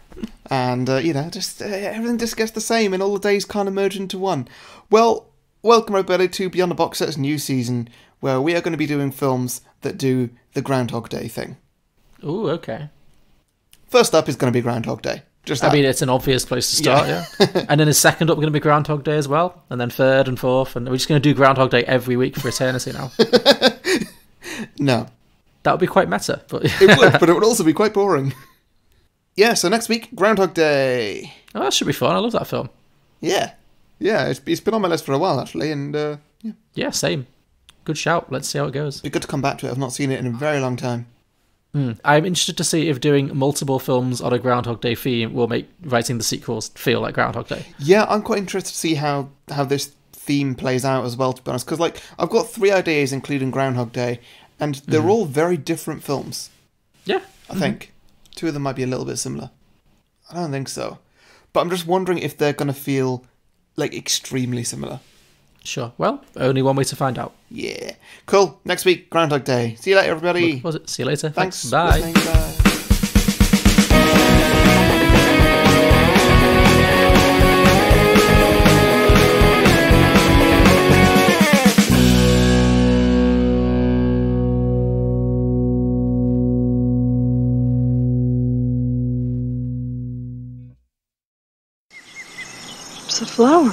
S1: And just everything just gets the same, and all the days kind of merge into one. Well, welcome everybody to Beyond the Box Set's new season, where we are going to be doing films that do the Groundhog Day thing.
S2: Ooh, okay.
S1: First up is going to be Groundhog Day.
S2: I mean, it's an obvious place to start, yeah. And then his second up going to be Groundhog Day as well, and then third and fourth, and we're just going to do Groundhog Day every week for eternity now.
S1: No.
S2: That would be quite meta. But
S1: it would, but it would also be quite boring. Yeah, so next week, Groundhog Day.
S2: Oh, that should be fun. I love that film.
S1: Yeah. Yeah, it's been on my list for a while, actually, and yeah.
S2: Yeah, same. Good shout. Let's see how it goes.
S1: It'd be good to come back to it. I've not seen it in a very long time.
S2: I'm interested to see if doing multiple films on a Groundhog Day theme will make writing the sequels feel like Groundhog Day.
S1: Yeah, I'm quite interested to see how this theme plays out as well, to be honest, because I've got 3 ideas, including Groundhog Day, and they're all very different films.
S2: Yeah.
S1: I think. 2 of them might be a little bit similar. I don't think so. But I'm just wondering if they're going to feel, extremely similar.
S2: Sure. Well, only one way to find out.
S1: Yeah. Cool. Next week, Groundhog Day. See you later, everybody.
S2: What was it? See you later.
S1: Thanks.
S2: Bye.
S1: Bye.
S6: It's a flower.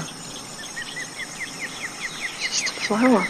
S6: Just a flower.